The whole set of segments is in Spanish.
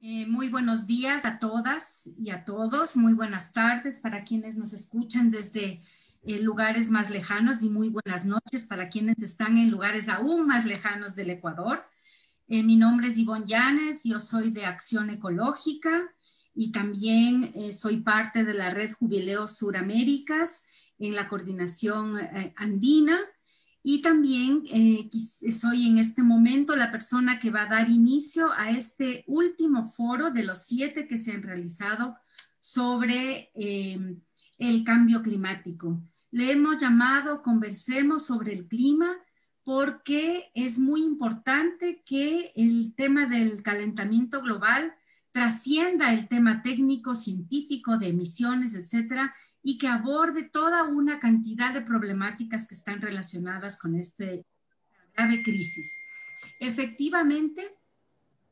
Muy buenos días a todas y a todos. Muy buenas tardes para quienes nos escuchan desde lugares más lejanos y muy buenas noches para quienes están en lugares aún más lejanos del Ecuador. Mi nombre es Ivonne Llanes, yo soy de Acción Ecológica y también soy parte de la Red Jubileo Suraméricas en la coordinación andina. Y también soy en este momento la persona que va a dar inicio a este último foro de los 7 que se han realizado sobre el cambio climático. Le hemos llamado Conversemos sobre el clima porque es muy importante que el tema del calentamiento global trascienda el tema técnico, científico, de emisiones, etcétera, y que aborde toda una cantidad de problemáticas que están relacionadas con esta grave crisis. Efectivamente,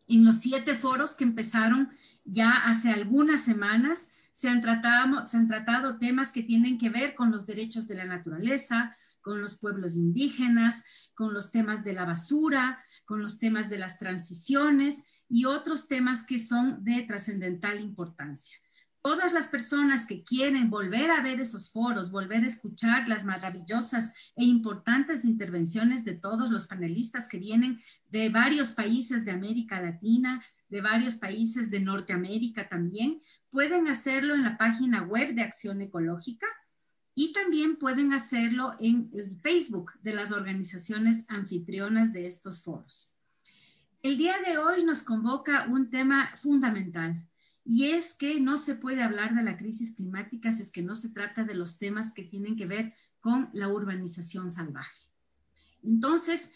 en los 7 foros que empezaron ya hace algunas semanas, se han tratado temas que tienen que ver con los derechos de la naturaleza, con los pueblos indígenas, con los temas de la basura, con los temas de las transiciones y otros temas que son de trascendental importancia. Todas las personas que quieren volver a ver esos foros, volver a escuchar las maravillosas e importantes intervenciones de todos los panelistas que vienen de varios países de América Latina, de varios países de Norteamérica también, pueden hacerlo en la página web de Acción Ecológica y también pueden hacerlo en el Facebook de las organizaciones anfitrionas de estos foros. El día de hoy nos convoca un tema fundamental. Y es que no se puede hablar de la crisis climática si es que no se trata de los temas que tienen que ver con la urbanización salvaje. Entonces,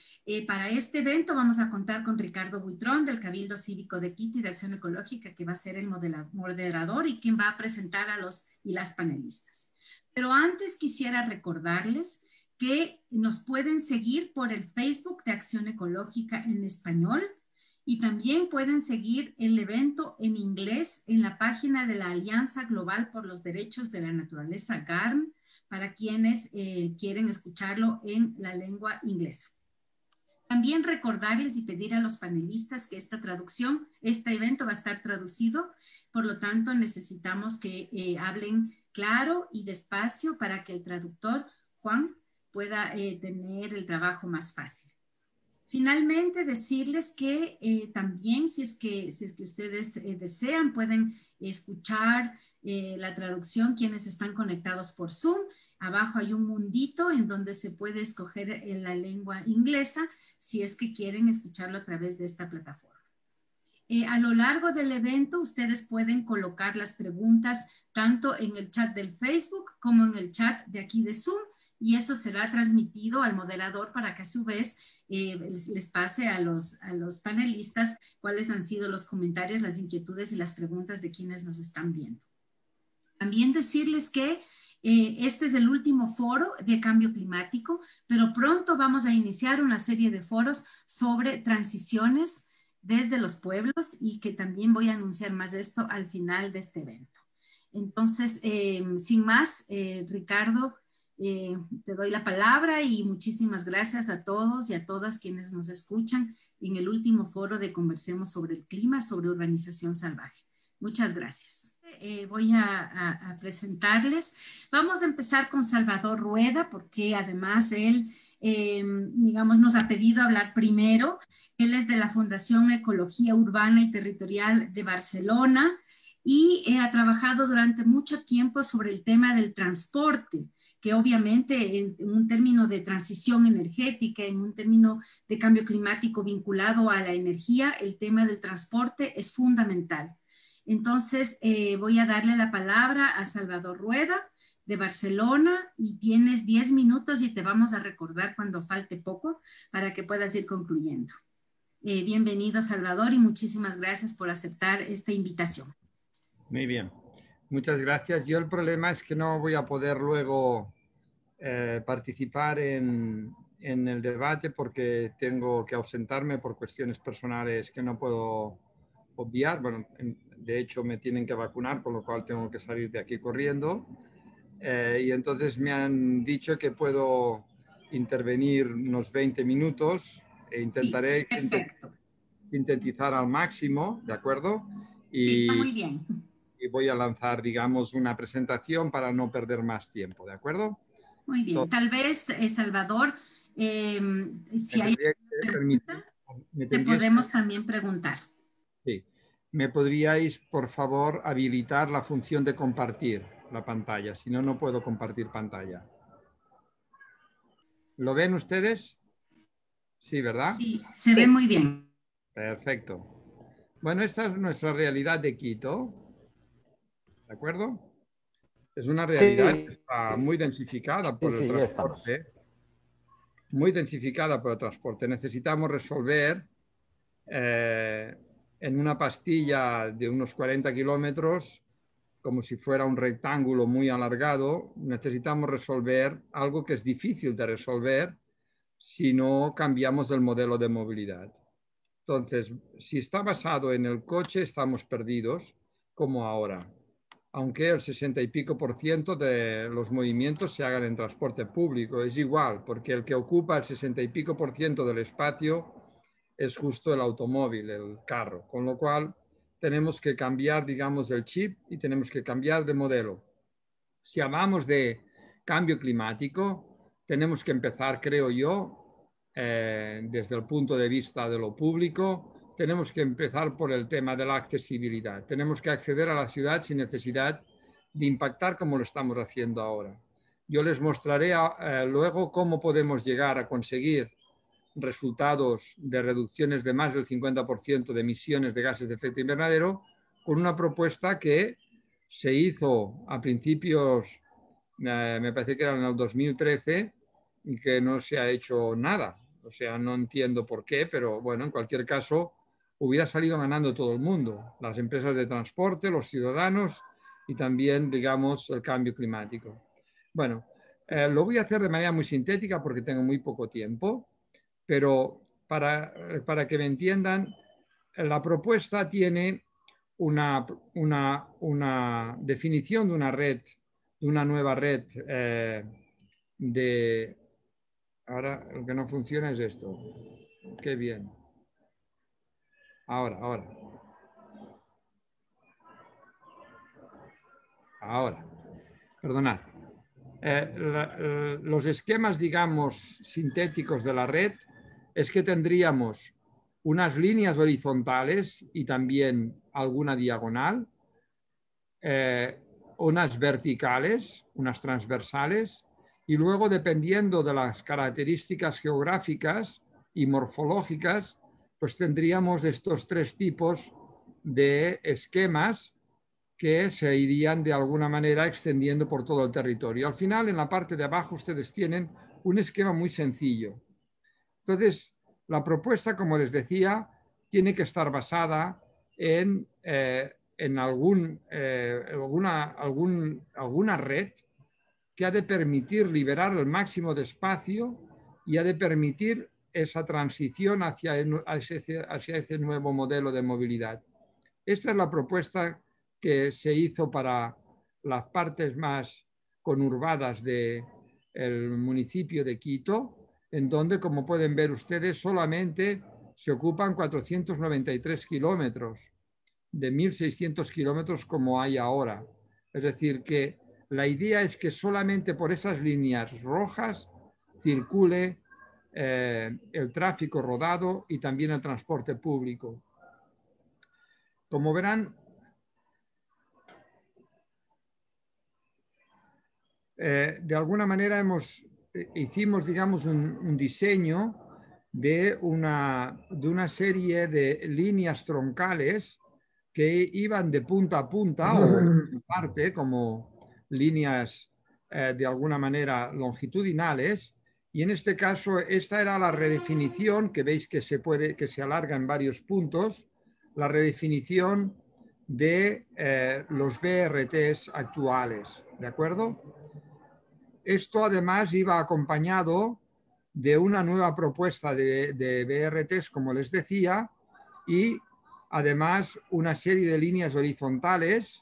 para este evento vamos a contar con Ricardo Buitrón del Cabildo Cívico de Quito y de Acción Ecológica, que va a ser el moderador y quien va a presentar a los y las panelistas. Pero antes quisiera recordarles que nos pueden seguir por el Facebook de Acción Ecológica en español, y también pueden seguir el evento en inglés en la página de la Alianza Global por los Derechos de la Naturaleza, GARN, para quienes quieren escucharlo en la lengua inglesa. También recordarles y pedir a los panelistas que este evento va a estar traducido, por lo tanto necesitamos que hablen claro y despacio para que el traductor, Juan, pueda tener el trabajo más fácil. Finalmente, decirles que también si es que ustedes desean, pueden escuchar la traducción quienes están conectados por Zoom. Abajo hay un mundito en donde se puede escoger la lengua inglesa si es que quieren escucharlo a través de esta plataforma. A lo largo del evento, ustedes pueden colocar las preguntas tanto en el chat del Facebook como en el chat de aquí de Zoom, y eso será transmitido al moderador para que a su vez les pase a los panelistas cuáles han sido los comentarios, las inquietudes y las preguntas de quienes nos están viendo. También decirles que este es el último foro de cambio climático, pero pronto vamos a iniciar una serie de foros sobre transiciones desde los pueblos y que también voy a anunciar más de esto al final de este evento. Entonces, sin más, Ricardo, te doy la palabra y muchísimas gracias a todos y a todas quienes nos escuchan en el último foro de Conversemos sobre el clima, sobre urbanización salvaje. Muchas gracias. Voy a presentarles. Vamos a empezar con Salvador Rueda, porque además él, digamos, nos ha pedido hablar primero. Él es de la Fundación Ecología Urbana y Territorial de Barcelona y ha trabajado durante mucho tiempo sobre el tema del transporte, que obviamente en un término de transición energética, en un término de cambio climático vinculado a la energía, el tema del transporte es fundamental. Entonces, voy a darle la palabra a Salvador Rueda de Barcelona y tienes 10 minutos y te vamos a recordar cuando falte poco para que puedas ir concluyendo. Bienvenido, Salvador, y muchísimas gracias por aceptar esta invitación. Muy bien, muchas gracias. Yo el problema es que no voy a poder luego participar en el debate porque tengo que ausentarme por cuestiones personales que no puedo obviar. Bueno, de hecho me tienen que vacunar, con lo cual tengo que salir de aquí corriendo. Y entonces me han dicho que puedo intervenir unos 20 minutos e intentaré, sí, perfecto. sintetizar al máximo, ¿de acuerdo? Sí, está muy bien. Y voy a lanzar, digamos, una presentación para no perder más tiempo, ¿de acuerdo? Muy bien. Entonces, Tal vez, Salvador, me si hay tendría que alguna permitir, pregunta, me te tendrías que, podemos también preguntar. sí. ¿Me podríais, por favor, habilitar la función de compartir la pantalla? Si no, no puedo compartir pantalla. ¿Lo ven ustedes? Sí, ¿verdad? Sí, se ve muy bien. Perfecto. Bueno, esta es nuestra realidad de Quito, ¿de acuerdo? Es una realidad que Sí, está muy densificada sí, por el sí, ya estamos. transporte, muy densificada por el transporte. Necesitamos resolver en una pastilla de unos 40 kilómetros, como si fuera un rectángulo muy alargado, necesitamos resolver algo que es difícil de resolver si no cambiamos el modelo de movilidad. Entonces, si está basado en el coche, estamos perdidos, como ahora. Aunque el 60 y pico por ciento de los movimientos se hagan en transporte público, es igual, porque el que ocupa el 60 y pico por ciento del espacio es justo el automóvil, el carro, con lo cual tenemos que cambiar, digamos, el chip y tenemos que cambiar de modelo. Si hablamos de cambio climático, tenemos que empezar, creo yo, desde el punto de vista de lo público, tenemos que empezar por el tema de la accesibilidad. Tenemos que acceder a la ciudad sin necesidad de impactar como lo estamos haciendo ahora. Yo les mostraré luego cómo podemos llegar a conseguir resultados de reducciones de más del 50% de emisiones de gases de efecto invernadero con una propuesta que se hizo a principios, me parece que era en el 2013, y que no se ha hecho nada. O sea, no entiendo por qué, pero bueno, en cualquier caso, hubiera salido ganando todo el mundo, las empresas de transporte, los ciudadanos y también, digamos, el cambio climático. Bueno, lo voy a hacer de manera muy sintética porque tengo muy poco tiempo, pero para que me entiendan, la propuesta tiene una definición de una red, de una nueva red de... Ahora lo que no funciona es esto. Qué bien. Ahora. Perdonad. Los esquemas, digamos, sintéticos de la red es que tendríamos unas líneas horizontales y también alguna diagonal, unas verticales, unas transversales, y luego, dependiendo de las características geográficas y morfológicas, pues tendríamos estos tres tipos de esquemas que se irían de alguna manera extendiendo por todo el territorio. Al final, en la parte de abajo, ustedes tienen un esquema muy sencillo. Entonces, la propuesta, como les decía, tiene que estar basada en alguna red que ha de permitir liberar el máximo de espacio y ha de permitir esa transición hacia ese nuevo modelo de movilidad. Esta es la propuesta que se hizo para las partes más conurbadas del municipio de Quito, en donde, como pueden ver ustedes, solamente se ocupan 493 kilómetros de 1.600 kilómetros como hay ahora. Es decir, que la idea es que solamente por esas líneas rojas circule el tráfico rodado y también el transporte público. Como verán, de alguna manera hicimos, digamos, un diseño de una serie de líneas troncales que iban de punta a punta o en parte como líneas de alguna manera longitudinales, y en este caso esta era la redefinición que veis que se alarga en varios puntos, la redefinición de los BRTs actuales, ¿de acuerdo? Esto además iba acompañado de una nueva propuesta de BRTs, como les decía, y además una serie de líneas horizontales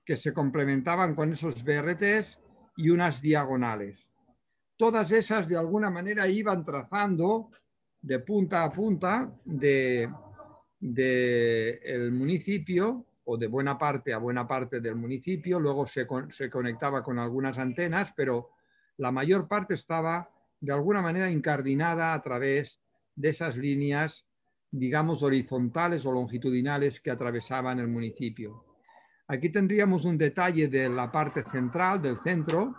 que se complementaban con esos BRTs y unas diagonales. Todas esas de alguna manera iban trazando de punta a punta del municipio, o de buena parte a buena parte del municipio. Luego se conectaba con algunas antenas, pero la mayor parte estaba de alguna manera incardinada a través de esas líneas, digamos, horizontales o longitudinales que atravesaban el municipio. Aquí tendríamos un detalle de la parte central, del centro,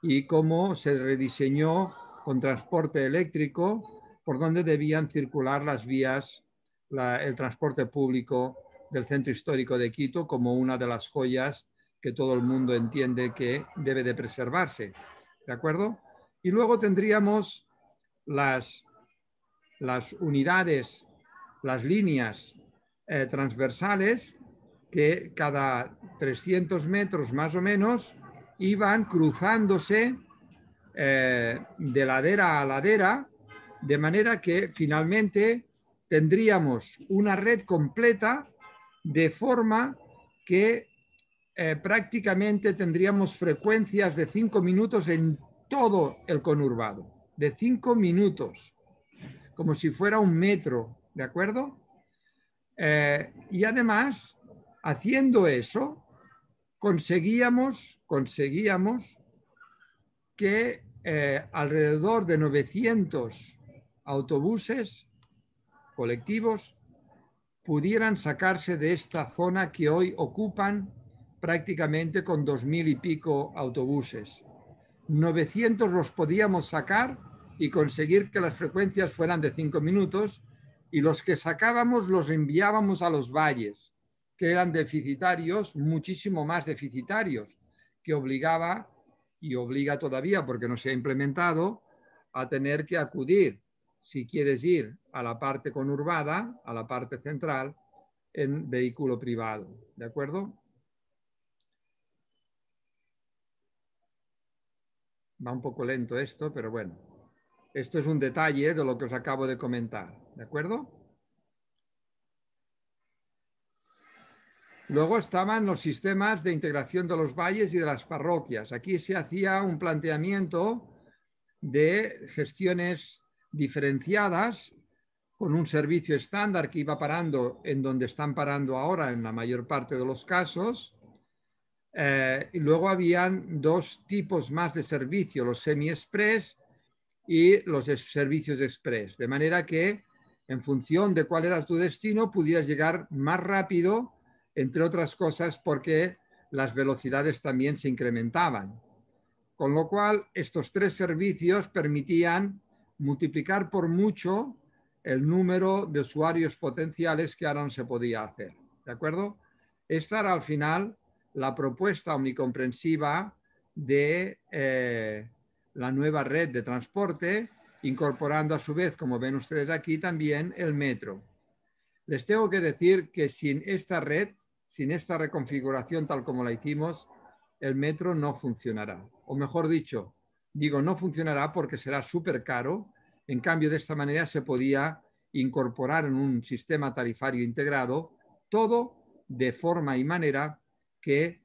y cómo se rediseñó con transporte eléctrico por donde debían circular las vías, el transporte público del centro histórico de Quito, como una de las joyas que todo el mundo entiende que debe de preservarse. ¿De acuerdo? Y luego tendríamos las unidades, las líneas transversales que cada 300 metros más o menos iban cruzándose de ladera a ladera, de manera que finalmente tendríamos una red completa, de forma que prácticamente tendríamos frecuencias de 5 minutos en todo el conurbado, de 5 minutos, como si fuera un metro, ¿de acuerdo? Y además, haciendo eso, conseguíamos que alrededor de 900 autobuses colectivos pudieran sacarse de esta zona que hoy ocupan prácticamente con 2000 y pico autobuses. 900 los podíamos sacar y conseguir que las frecuencias fueran de 5 minutos, y los que sacábamos los enviábamos a los valles, que eran deficitarios, muchísimo más deficitarios, que obligaba, y obliga todavía porque no se ha implementado, a tener que acudir, si quieres ir a la parte conurbada, a la parte central, en vehículo privado. ¿De acuerdo? Va un poco lento esto, pero bueno. Esto es un detalle de lo que os acabo de comentar. ¿De acuerdo? Luego estaban los sistemas de integración de los valles y de las parroquias. Aquí se hacía un planteamiento de gestiones diferenciadas con un servicio estándar que iba parando en donde están parando ahora en la mayor parte de los casos. Y luego habían dos tipos más de servicio, los semi-express y los servicios express, de manera que en función de cuál era tu destino pudieras llegar más rápido, entre otras cosas porque las velocidades también se incrementaban. Con lo cual, estos tres servicios permitían multiplicar por mucho el número de usuarios potenciales que ahora no se podía hacer. ¿De acuerdo? Esta era al final la propuesta omnicomprensiva de la nueva red de transporte, incorporando a su vez, como ven ustedes aquí, también el metro. Les tengo que decir que sin esta red, sin esta reconfiguración tal como la hicimos, el metro no funcionará. O mejor dicho, digo no funcionará porque será súper caro. En cambio, de esta manera se podía incorporar en un sistema tarifario integrado todo de forma y manera que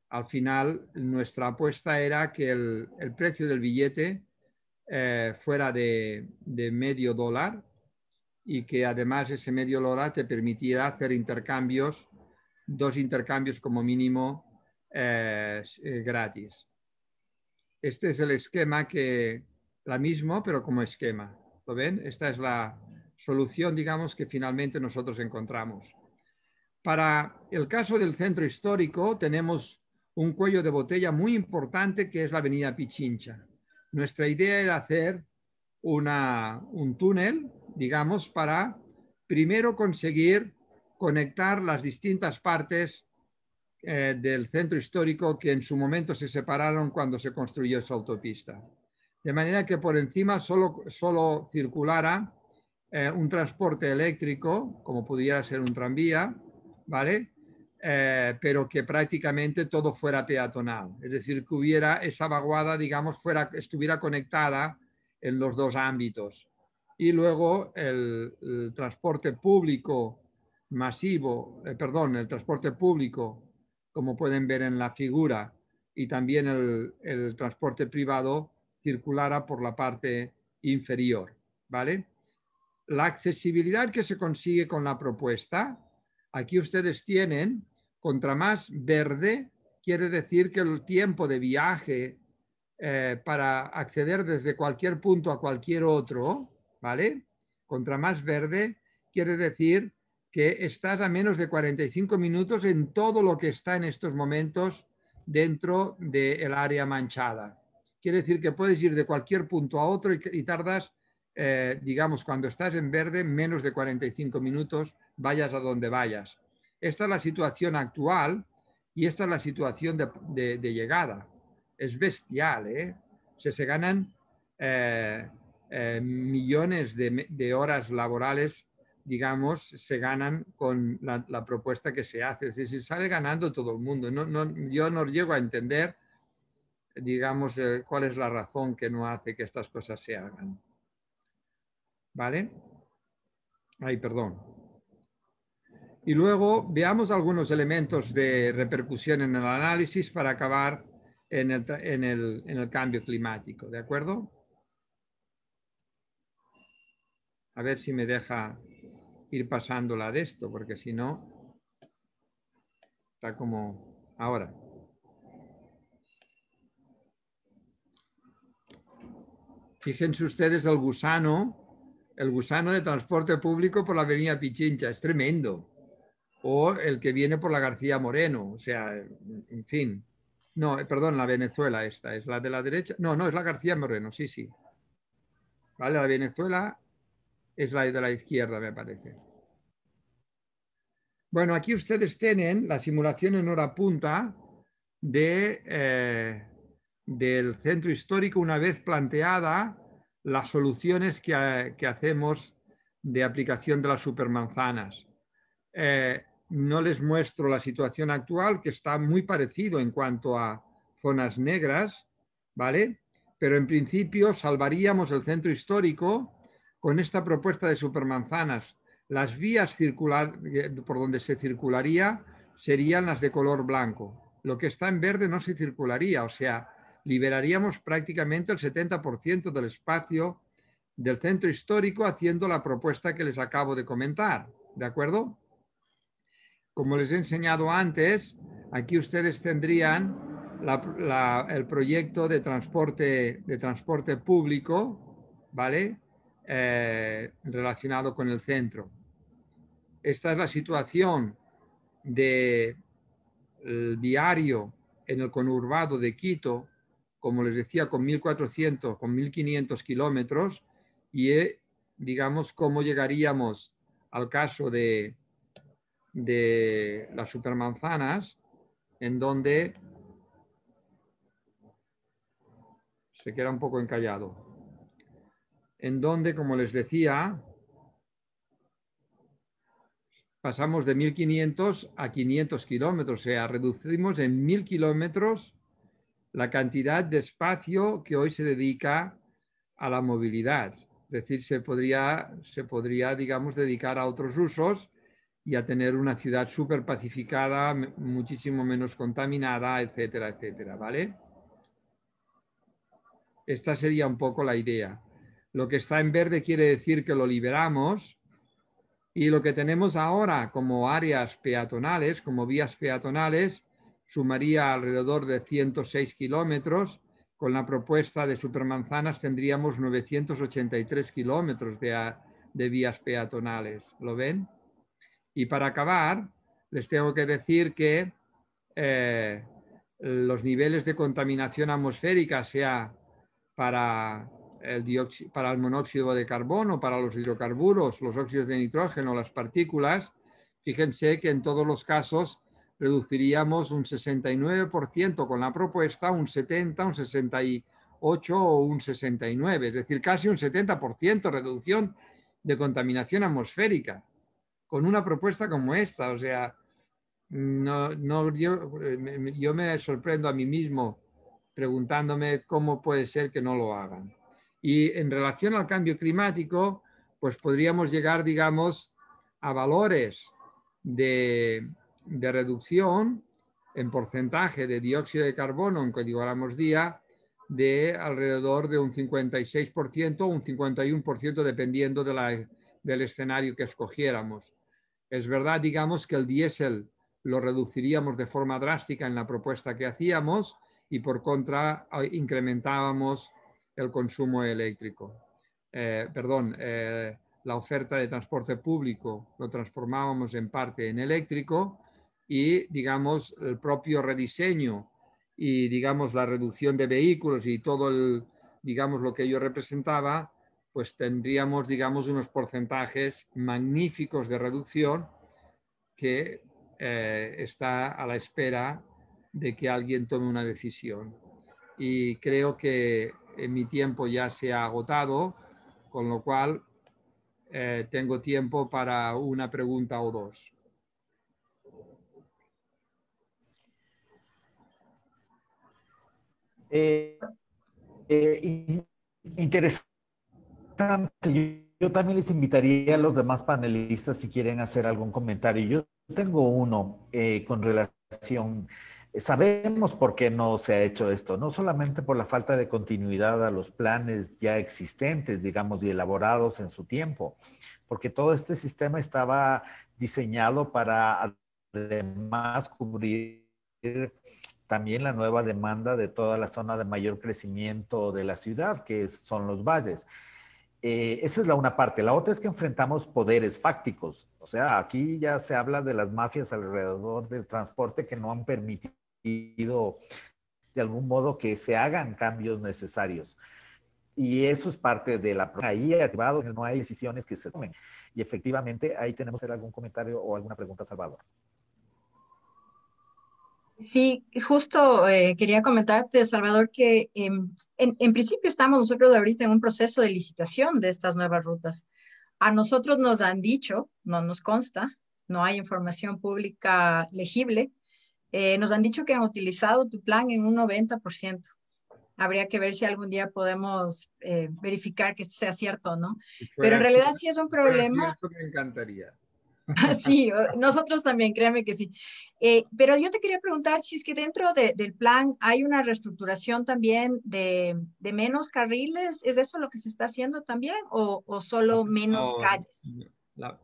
al final nuestra apuesta era que el precio del billete fuera de medio dólar, y que además ese medio dólar te permitiera hacer intercambios, 2 intercambios como mínimo gratis. Este es el esquema la mismo, pero como esquema. ¿Lo ven? Esta es la solución, digamos, que finalmente nosotros encontramos. Para el caso del centro histórico tenemos un cuello de botella muy importante que es la avenida Pichincha. Nuestra idea era hacer un túnel, digamos, para primero conseguir conectar las distintas partes del centro histórico que en su momento se separaron cuando se construyó esa autopista. De manera que por encima solo circulara un transporte eléctrico, como pudiera ser un tranvía, ¿vale? Pero que prácticamente todo fuera peatonal. Es decir, que hubiera esa vaguada, digamos, estuviera conectada en los dos ámbitos. Y luego el transporte público masivo, el transporte público, como pueden ver en la figura, y también el transporte privado circulara por la parte inferior, ¿vale? La accesibilidad que se consigue con la propuesta, aquí ustedes tienen, contra más verde, quiere decir que el tiempo de viaje para acceder desde cualquier punto a cualquier otro, ¿vale? Contra más verde, quiere decir que estás a menos de 45 minutos en todo lo que está en estos momentos dentro del área manchada. Quiere decir que puedes ir de cualquier punto a otro y tardas, digamos, cuando estás en verde, menos de 45 minutos, vayas a donde vayas. Esta es la situación actual y esta es la situación de llegada. Es bestial, ¿eh? O sea, se ganan millones de horas laborales, digamos, se ganan con la propuesta que se hace. Es decir, sale ganando todo el mundo. Yo no llego a entender, digamos, cuál es la razón que no hace que estas cosas se hagan. ¿Vale? Ay, perdón. Y luego veamos algunos elementos de repercusión en el análisis para acabar en el cambio climático. ¿De acuerdo? A ver si me deja ir pasándola de esto, porque si no, está como ahora. Fíjense ustedes el gusano de transporte público por la avenida Pichincha, es tremendo. O el que viene por la García Moreno, o sea, en fin. No, perdón, la Venezuela esta, ¿es la de la derecha? No, no, es la García Moreno, sí, sí. Vale, la Venezuela es la de la izquierda, me parece. Bueno, aquí ustedes tienen la simulación en hora punta del centro histórico una vez planteada las soluciones que hacemos de aplicación de las supermanzanas. No les muestro la situación actual, que está muy parecido en cuanto a zonas negras, ¿vale? Pero en principio salvaríamos el centro histórico con esta propuesta de supermanzanas. Las vías por donde se circularía serían las de color blanco. Lo que está en verde no se circularía, o sea, liberaríamos prácticamente el 70% del espacio del centro histórico haciendo la propuesta que les acabo de comentar, ¿de acuerdo? Como les he enseñado antes, aquí ustedes tendrían el proyecto de transporte público, ¿vale? Relacionado con el centro. Esta es la situación del diario en el conurbado de Quito, como les decía, con 1.400, con 1.500 kilómetros, y digamos cómo llegaríamos al caso de las supermanzanas, en donde se queda un poco encallado, en donde, como les decía, pasamos de 1.500 a 500 kilómetros, o sea, reducimos en 1.000 kilómetros la cantidad de espacio que hoy se dedica a la movilidad. Es decir, se podría, digamos, dedicar a otros usos y a tener una ciudad súper pacificada, muchísimo menos contaminada, etcétera, etcétera, ¿vale? Esta sería un poco la idea. Lo que está en verde quiere decir que lo liberamos y lo que tenemos ahora como áreas peatonales, como vías peatonales, sumaría alrededor de 106 kilómetros. Con la propuesta de supermanzanas tendríamos 983 kilómetros de vías peatonales. ¿Lo ven? Y para acabar, les tengo que decir que los niveles de contaminación atmosférica, sea para el monóxido de carbono, para los hidrocarburos, los óxidos de nitrógeno, las partículas, fíjense que en todos los casos reduciríamos un 69% con la propuesta, un 70, un 68 o un 69, es decir, casi un 70% reducción de contaminación atmosférica con una propuesta como esta. O sea, yo me sorprendo a mí mismo preguntándome cómo puede ser que no lo hagan. Y en relación al cambio climático, pues podríamos llegar, digamos, a valores de reducción en porcentaje de dióxido de carbono en código gramos día de alrededor de un 56% o un 51% dependiendo de la del escenario que escogiéramos. Es verdad, digamos, que el diésel lo reduciríamos de forma drástica en la propuesta que hacíamos y por contra incrementábamos el consumo eléctrico. La oferta de transporte público lo transformábamos en parte en eléctrico y, digamos, el propio rediseño y, digamos, la reducción de vehículos y todo el, digamos, lo que ello representaba, pues tendríamos, digamos, unos porcentajes magníficos de reducción que está a la espera de que alguien tome una decisión. Y creo que mi tiempo ya se ha agotado, con lo cual tengo tiempo para una pregunta o dos. Interesante. Yo también les invitaría a los demás panelistas si quieren hacer algún comentario. Yo tengo uno con relación, sabemos por qué no se ha hecho esto, no solamente por la falta de continuidad a los planes ya existentes, digamos, y elaborados en su tiempo, porque todo este sistema estaba diseñado para además cubrir también la nueva demanda de toda la zona de mayor crecimiento de la ciudad, que son los valles. Esa es la una parte. La otra es que enfrentamos poderes fácticos. O sea, aquí ya se habla de las mafias alrededor del transporte que no han permitido de algún modo que se hagan cambios necesarios. Y eso es parte de la... Ahí activado, no hay decisiones que se tomen. Y efectivamente, ahí tenemos que hacer algún comentario o alguna pregunta, Salvador. Sí, justo quería comentarte, Salvador, que en principio estamos nosotros ahorita en un proceso de licitación de estas nuevas rutas. A nosotros nos han dicho, no nos consta, no hay información pública legible, nos han dicho que han utilizado tu plan en un 90%. Habría que ver si algún día podemos verificar que esto sea cierto o no. Pero en realidad sí es un problema. Me encantaría. Sí, nosotros también, créame que sí. Pero yo te quería preguntar si es que dentro del plan hay una reestructuración también de menos carriles. ¿Es eso lo que se está haciendo también o solo menos calles? No,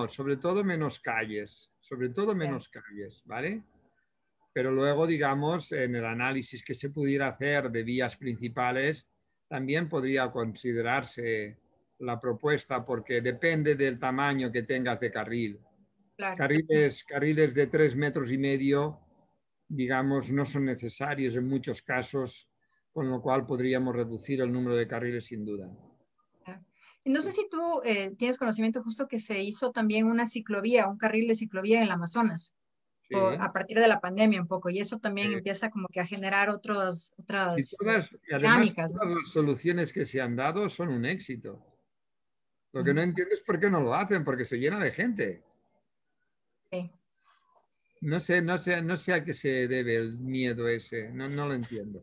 sobre todo menos calles, calles, ¿vale? Pero luego, digamos, en el análisis que se pudiera hacer de vías principales, también podría considerarse la propuesta porque depende del tamaño que tengas de carril. Claro. Carriles de 3,5 metros, digamos, no son necesarios en muchos casos, con lo cual podríamos reducir el número de carriles sin duda. No sé si tú tienes conocimiento justo que se hizo también una ciclovía, un carril de ciclovía en el Amazonas. Sí. A partir de la pandemia un poco, y eso también empieza como que a generar otras dinámicas. Todas las soluciones que se han dado son un éxito. Lo que no entiendo es por qué no lo hacen, porque se llena de gente. Sí. No sé a qué se debe el miedo ese, no lo entiendo.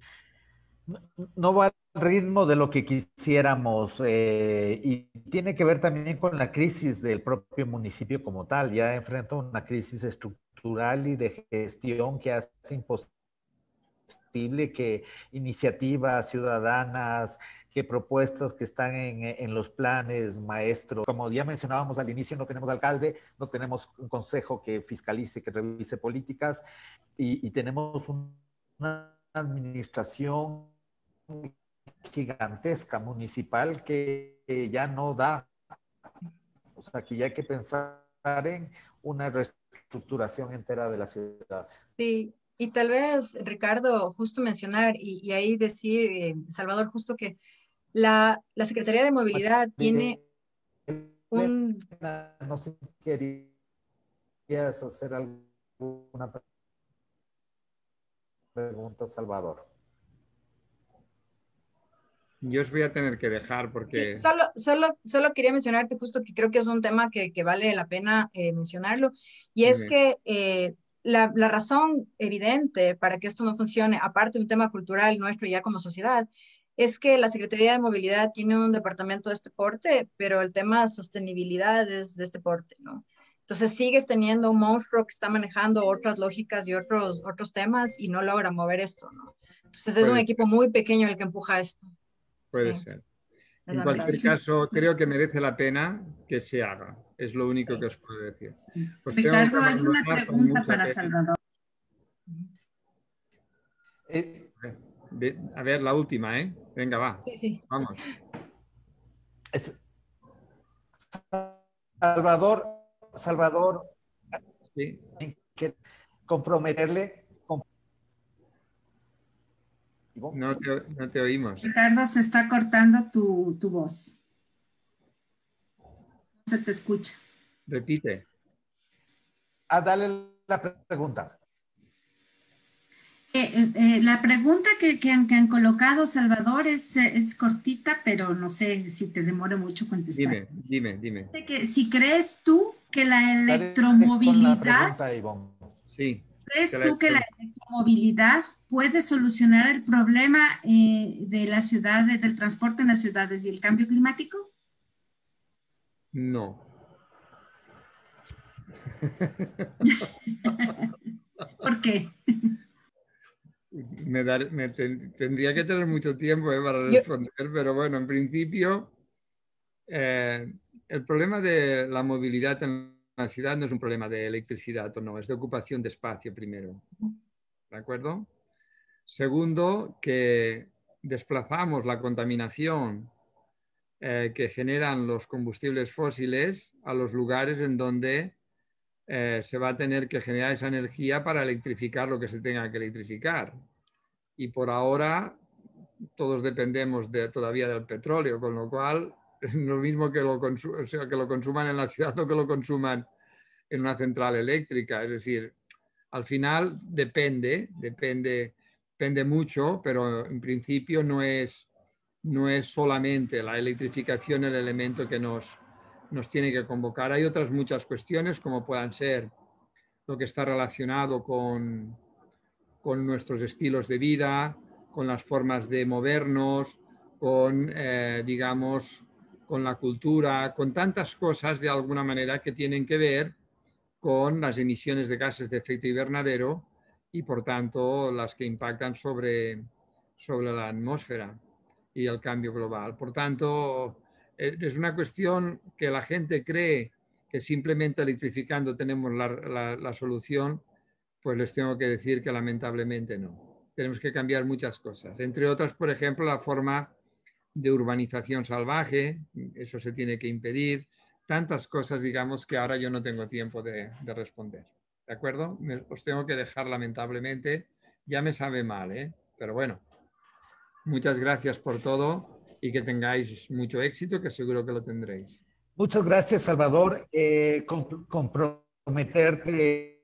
No va al ritmo de lo que quisiéramos y tiene que ver también con la crisis del propio municipio como tal. Ya enfrenta una crisis estructural y de gestión que hace imposible que iniciativas ciudadanas, que propuestas que están en los planes maestros. Como ya mencionábamos al inicio, no tenemos alcalde, no tenemos un consejo que fiscalice, que revise políticas y tenemos una administración gigantesca municipal que ya no da. O sea, que ya hay que pensar en una reestructuración entera de la ciudad. Sí. Y tal vez, Ricardo, justo mencionar y ahí decir, Salvador, justo que la Secretaría de Movilidad tiene un... No sé si querías hacer alguna pregunta, Salvador. Yo os voy a tener que dejar porque... Sí, solo quería mencionarte justo que creo que es un tema que vale la pena mencionarlo, y es que la razón evidente para que esto no funcione, aparte de un tema cultural nuestro ya como sociedad, es que la Secretaría de Movilidad tiene un departamento de este porte, pero el tema de sostenibilidad es de este porte, ¿no? Entonces sigues teniendo un monstruo que está manejando otras lógicas y otros temas y no logra mover esto, ¿no? Entonces es un equipo muy pequeño el que empuja esto. Puede ser. En cualquier caso, creo que merece la pena que se haga. Es lo único que os puedo decir. Pues Ricardo, hay una pregunta para Salvador. A ver, la última, ¿eh? Venga, va. Sí, sí. Vamos. Salvador, sí. Que comprometerle. No te oímos. Ricardo, se está cortando tu voz. No se te escucha. Repite. Dale la pregunta. La pregunta que han colocado, Salvador, es cortita, pero no sé si te demore mucho contestar. Dime. Que si crees tú que la electromovilidad, sí, ¿crees tú que la electromovilidad puede solucionar el problema de la ciudad, del transporte en las ciudades y el cambio climático? No. ¿Por qué? Tendría que tener mucho tiempo para responder, pero bueno, en principio el problema de la movilidad en la ciudad no es un problema de electricidad o no, es de ocupación de espacio primero. ¿De acuerdo? Segundo, que desplazamos la contaminación que generan los combustibles fósiles a los lugares en donde se va a tener que generar esa energía para electrificar lo que se tenga que electrificar. Y por ahora todos dependemos todavía del petróleo, con lo cual es lo mismo que lo consuman en la ciudad o que lo consuman en una central eléctrica. Es decir, al final depende mucho, pero en principio no es solamente la electrificación el elemento que nos tiene que convocar. Hay otras muchas cuestiones, como puedan ser lo que está relacionado con nuestros estilos de vida, con las formas de movernos, con, digamos, con la cultura, con tantas cosas de alguna manera que tienen que ver con las emisiones de gases de efecto invernadero y, por tanto, las que impactan sobre la atmósfera y el cambio global. Por tanto, es una cuestión que la gente cree que simplemente electrificando tenemos la solución, pues les tengo que decir que lamentablemente no. Tenemos que cambiar muchas cosas. Entre otras, por ejemplo, la forma de urbanización salvaje, eso se tiene que impedir. Tantas cosas, digamos, que ahora yo no tengo tiempo de responder. ¿De acuerdo? Os tengo que dejar lamentablemente. Ya me sabe mal, ¿eh? Pero bueno, muchas gracias por todo y que tengáis mucho éxito, que seguro que lo tendréis. Muchas gracias, Salvador. Comprometerte.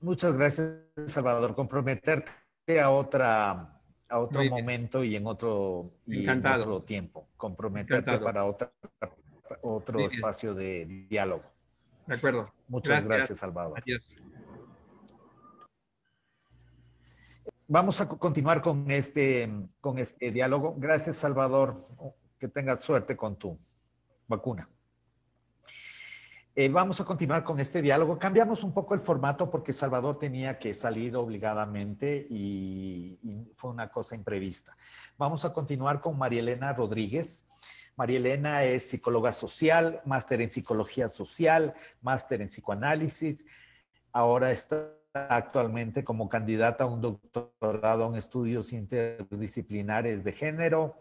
Muchas gracias, Salvador. Comprometerte a otro momento y en otro tiempo. Comprometerte para otro espacio de diálogo. De acuerdo. Muchas gracias, Salvador. Adiós. Vamos a continuar con este diálogo. Gracias, Salvador. Que tengas suerte con tu vacuna. Vamos a continuar con este diálogo. Cambiamos un poco el formato porque Salvador tenía que salir obligadamente y fue una cosa imprevista. Vamos a continuar con María Elena Rodríguez. María Elena es psicóloga social, máster en psicología social, máster en psicoanálisis. Ahora está actualmente como candidata a un doctorado en estudios interdisciplinares de género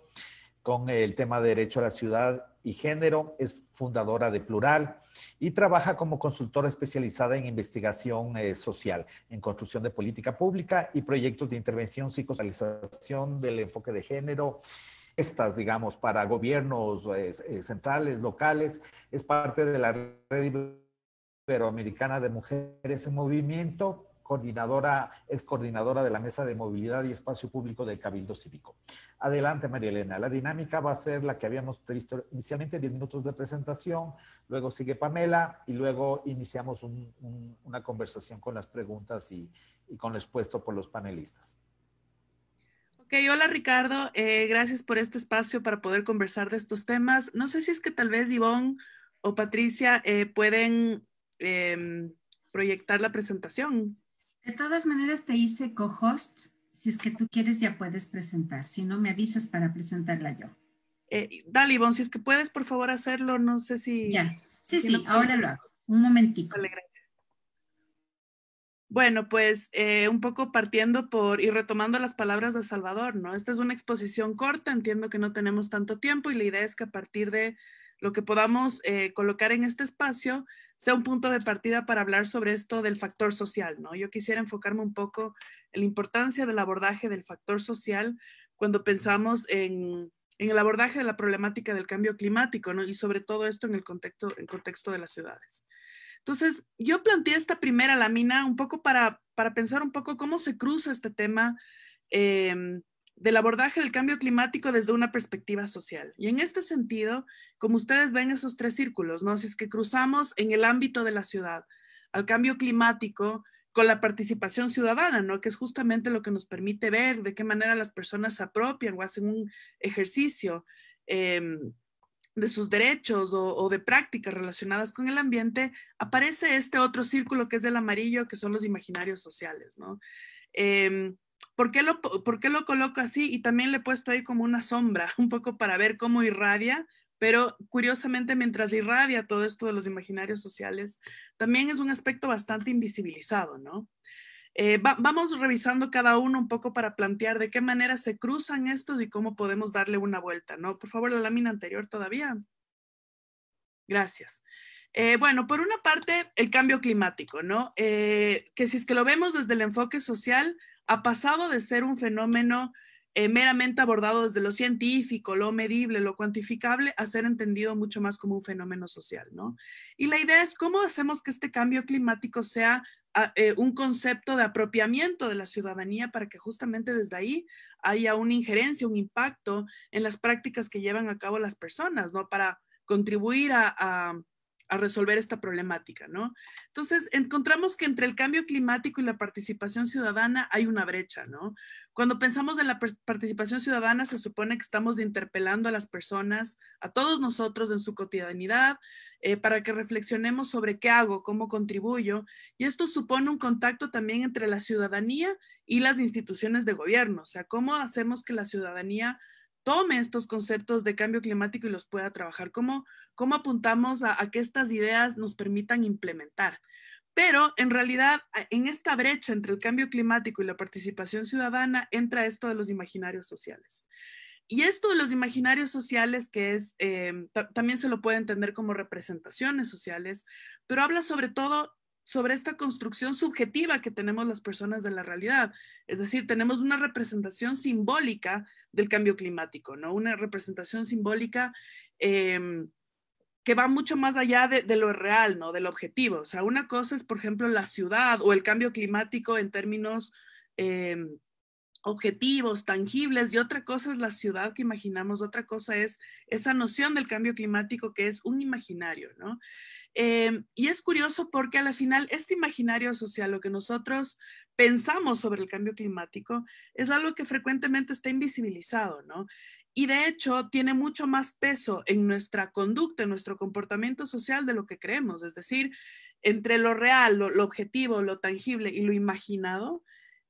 con el tema de derecho a la ciudad y género. Es fundadora de Plural y trabaja como consultora especializada en investigación social, en construcción de política pública y proyectos de intervención psicosocialización del enfoque de género. Estas, digamos, para gobiernos centrales, locales, es parte de la Red Iberoamericana de Mujeres en Movimiento, es coordinadora de la Mesa de Movilidad y Espacio Público del Cabildo Cívico. Adelante, María Elena. La dinámica va a ser la que habíamos previsto inicialmente, 10 minutos de presentación, luego sigue Pamela y luego iniciamos una conversación con las preguntas y con lo expuesto por los panelistas. Ok, hola Ricardo, gracias por este espacio para poder conversar de estos temas. No sé si es que tal vez Ivonne o Patricia pueden proyectar la presentación. De todas maneras te hice co-host Si es que tú quieres, ya puedes presentar. Si no, me avisas para presentarla yo. Dale, Ivonne, si es que puedes, por favor, hacerlo. No sé si... Ya. Sí, si sí, no puedo. ahora lo hago. Un momentico. Vale, gracias. Bueno, pues un poco partiendo por y retomando las palabras de Salvador, ¿no? Esta es una exposición corta, entiendo que no tenemos tanto tiempo y la idea es que a partir de lo que podamos colocar en este espacio sea un punto de partida para hablar sobre esto del factor social, ¿no? Yo quisiera enfocarme un poco en la importancia del abordaje del factor social cuando pensamos en el abordaje de la problemática del cambio climático, ¿no? Y sobre todo esto en el contexto de las ciudades. Entonces, yo planteé esta primera lámina un poco para pensar un poco cómo se cruza este tema del abordaje del cambio climático desde una perspectiva social. Y en este sentido, como ustedes ven esos tres círculos, ¿no? Si es que cruzamos en el ámbito de la ciudad al cambio climático con la participación ciudadana, ¿no? Que es justamente lo que nos permite ver de qué manera las personas se apropian o hacen un ejercicio de sus derechos o de prácticas relacionadas con el ambiente, aparece este otro círculo que es el amarillo, que son los imaginarios sociales, ¿no? ¿Por qué lo coloco así? Y también le he puesto ahí como una sombra, un poco para ver cómo irradia, pero curiosamente mientras irradia todo esto de los imaginarios sociales, también es un aspecto bastante invisibilizado, ¿no? Vamos revisando cada uno un poco para plantear de qué manera se cruzan estos y cómo podemos darle una vuelta, ¿no? Por favor, la lámina anterior todavía. Gracias. Bueno, por una parte, el cambio climático, ¿no? Que si es que lo vemos desde el enfoque social, ha pasado de ser un fenómeno meramente abordado desde lo científico, lo medible, lo cuantificable, a ser entendido mucho más como un fenómeno social, ¿no? Y la idea es cómo hacemos que este cambio climático sea un concepto de apropiamiento de la ciudadanía para que justamente desde ahí haya una injerencia, un impacto en las prácticas que llevan a cabo las personas, ¿no? Para contribuir a resolver esta problemática, ¿no? Entonces, encontramos que entre el cambio climático y la participación ciudadana hay una brecha, ¿no? Cuando pensamos en la participación ciudadana, se supone que estamos interpelando a las personas, a todos nosotros en su cotidianidad, para que reflexionemos sobre qué hago, cómo contribuyo, y esto supone un contacto también entre la ciudadanía y las instituciones de gobierno, o sea, cómo hacemos que la ciudadanía tome estos conceptos de cambio climático y los pueda trabajar, cómo apuntamos a que estas ideas nos permitan implementar. Pero en realidad, en esta brecha entre el cambio climático y la participación ciudadana, entra esto de los imaginarios sociales. Y esto de los imaginarios sociales, que es, también se lo puede entender como representaciones sociales, pero habla sobre todo sobre esta construcción subjetiva que tenemos las personas de la realidad. Es decir, tenemos una representación simbólica del cambio climático, ¿no? Una representación simbólica que va mucho más allá de lo real, ¿no? Del objetivo. O sea, una cosa es, por ejemplo, la ciudad o el cambio climático en términos objetivos, tangibles, y otra cosa es la ciudad que imaginamos, otra cosa es esa noción del cambio climático que es un imaginario, ¿no? Y es curioso porque a la final este imaginario social, lo que nosotros pensamos sobre el cambio climático, es algo que frecuentemente está invisibilizado, ¿no? Y de hecho tiene mucho más peso en nuestra conducta, en nuestro comportamiento social de lo que creemos. Es decir, entre lo real, lo objetivo, lo tangible y lo imaginado,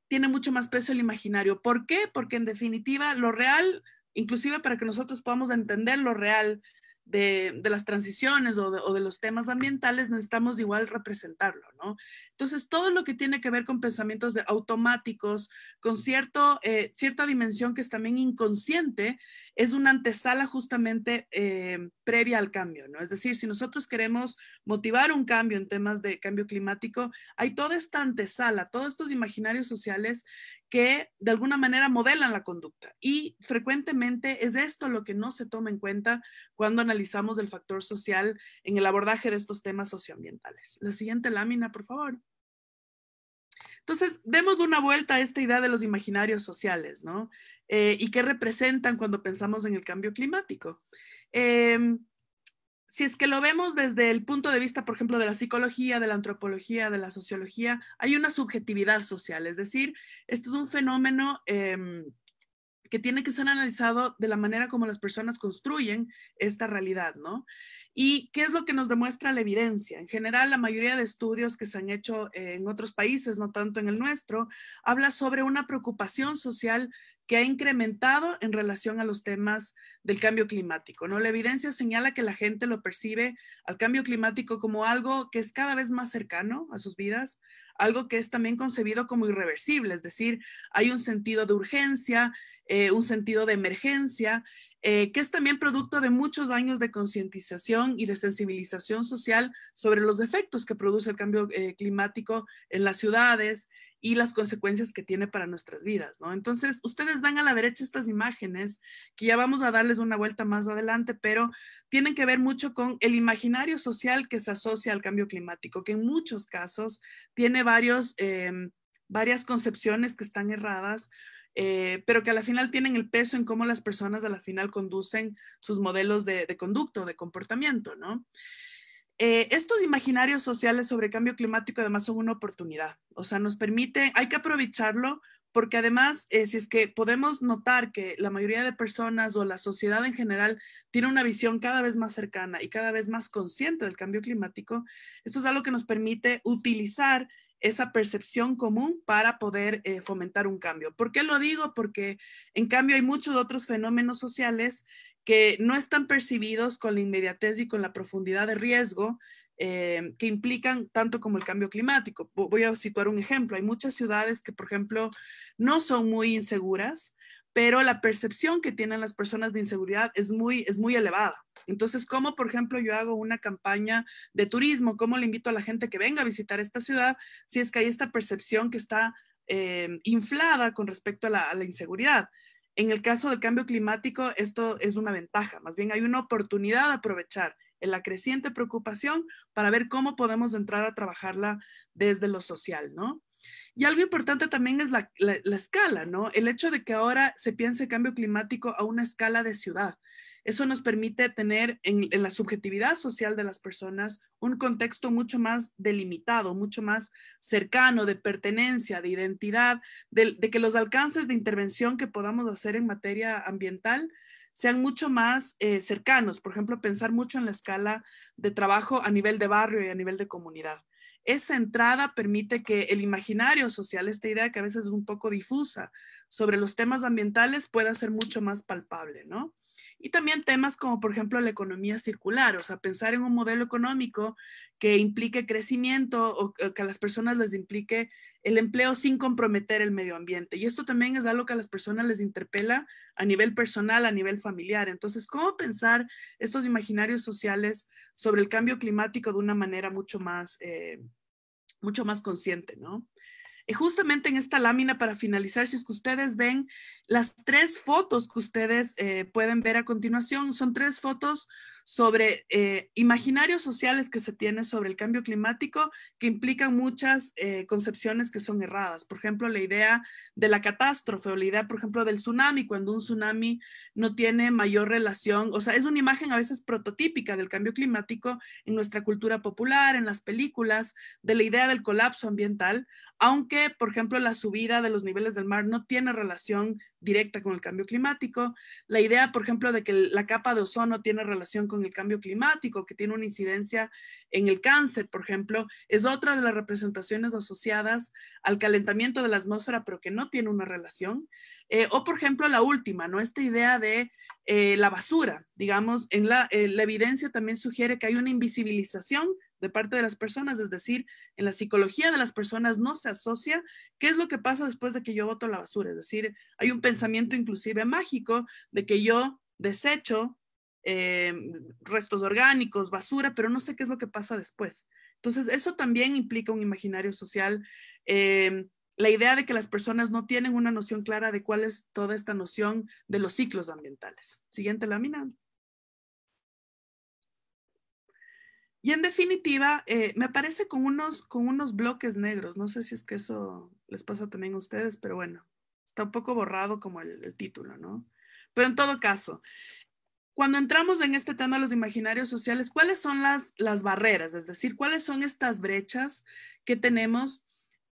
tiene mucho más peso el imaginario. ¿Por qué? Porque en definitiva lo real, inclusive para que nosotros podamos entender lo real de las transiciones o de los temas ambientales, necesitamos igual representarlo, ¿no? Entonces, todo lo que tiene que ver con pensamientos automáticos, con cierta dimensión que es también inconsciente, es una antesala justamente previa al cambio, ¿no? Es decir, si nosotros queremos motivar un cambio en temas de cambio climático, hay toda esta antesala, todos estos imaginarios sociales que de alguna manera modelan la conducta. Y frecuentemente es esto lo que no se toma en cuenta cuando analizamos el factor social en el abordaje de estos temas socioambientales. La siguiente lámina, por favor. Entonces, demos una vuelta a esta idea de los imaginarios sociales, ¿no? Y qué representan cuando pensamos en el cambio climático. Si es que lo vemos desde el punto de vista, por ejemplo, de la psicología, de la antropología, de la sociología, hay una subjetividad social, es decir, esto es un fenómeno que tiene que ser analizado de la manera como las personas construyen esta realidad, ¿no? ¿Y qué es lo que nos demuestra la evidencia? En general, la mayoría de estudios que se han hecho en otros países, no tanto en el nuestro, habla sobre una preocupación social que ha incrementado en relación a los temas del cambio climático, ¿no? La evidencia señala que la gente lo percibe al cambio climático como algo que es cada vez más cercano a sus vidas, algo que es también concebido como irreversible, es decir, hay un sentido de urgencia, un sentido de emergencia, que es también producto de muchos años de concientización y de sensibilización social sobre los efectos que produce el cambio climático en las ciudades y las consecuencias que tiene para nuestras vidas, ¿no? Entonces, ustedes ven a la derecha estas imágenes, que ya vamos a darles una vuelta más adelante, pero tienen que ver mucho con el imaginario social que se asocia al cambio climático, que en muchos casos tiene varias concepciones que están erradas, pero que a la final tienen el peso en cómo las personas a la final conducen sus modelos de conducta o de comportamiento, ¿no? Estos imaginarios sociales sobre cambio climático además son una oportunidad, o sea, nos permite, hay que aprovecharlo porque además, si es que podemos notar que la mayoría de personas o la sociedad en general tiene una visión cada vez más cercana y cada vez más consciente del cambio climático, esto es algo que nos permite utilizar esa percepción común para poder fomentar un cambio. ¿Por qué lo digo? Porque en cambio hay muchos otros fenómenos sociales que no están percibidos con la inmediatez y con la profundidad de riesgo que implican tanto como el cambio climático. Voy a situar un ejemplo. Hay muchas ciudades que, por ejemplo, no son muy inseguras, pero la percepción que tienen las personas de inseguridad es muy elevada. Entonces, ¿cómo, por ejemplo, yo hago una campaña de turismo? ¿Cómo le invito a la gente que venga a visitar esta ciudad si es que hay esta percepción que está inflada con respecto a la inseguridad? En el caso del cambio climático, esto es una ventaja. Más bien hay una oportunidad de aprovechar en la creciente preocupación para ver cómo podemos entrar a trabajarla desde lo social, ¿no? Y algo importante también es la escala, ¿no? El hecho de que ahora se piense cambio climático a una escala de ciudad. Eso nos permite tener en la subjetividad social de las personas un contexto mucho más delimitado, mucho más cercano, de pertenencia, de identidad, de que los alcances de intervención que podamos hacer en materia ambiental sean mucho más cercanos. Por ejemplo, pensar mucho en la escala de trabajo a nivel de barrio y a nivel de comunidad. Esa entrada permite que el imaginario social, esta idea que a veces es un poco difusa sobre los temas ambientales, pueda ser mucho más palpable, ¿no? Y también temas como, por ejemplo, la economía circular, o sea, pensar en un modelo económico que implique crecimiento o que a las personas les implique el empleo sin comprometer el medio ambiente. Y esto también es algo que a las personas les interpela a nivel personal, a nivel familiar. Entonces, ¿cómo pensar estos imaginarios sociales sobre el cambio climático de una manera mucho más consciente, ¿no? Y justamente en esta lámina, para finalizar, si es que ustedes ven las 3 fotos que ustedes pueden ver a continuación, son 3 fotos sobre imaginarios sociales que se tienen sobre el cambio climático que implican muchas concepciones que son erradas. Por ejemplo, la idea de la catástrofe o la idea, por ejemplo, del tsunami, cuando un tsunami no tiene mayor relación, o sea, es una imagen a veces prototípica del cambio climático en nuestra cultura popular, en las películas, de la idea del colapso ambiental, aunque, por ejemplo, la subida de los niveles del mar no tiene relación directa con el cambio climático. La idea, por ejemplo, de que la capa de ozono tiene relación con el cambio climático, que tiene una incidencia en el cáncer, por ejemplo, es otra de las representaciones asociadas al calentamiento de la atmósfera, pero que no tiene una relación. O, por ejemplo, la última, ¿no? Esta idea de la basura, digamos, en la evidencia también sugiere que hay una invisibilización de parte de las personas, es decir, en la psicología de las personas no se asocia qué es lo que pasa después de que yo boto la basura, es decir, hay un pensamiento inclusive mágico de que yo desecho restos orgánicos, basura, pero no sé qué es lo que pasa después. Entonces, eso también implica un imaginario social. La idea de que las personas no tienen una noción clara de cuál es toda esta noción de los ciclos ambientales. Siguiente lámina. Y en definitiva, me aparece con unos bloques negros. No sé si es que eso les pasa también a ustedes, pero bueno, está un poco borrado como el título, ¿no? Pero en todo caso, cuando entramos en este tema de los imaginarios sociales, ¿cuáles son las barreras? Es decir, ¿cuáles son estas brechas que tenemos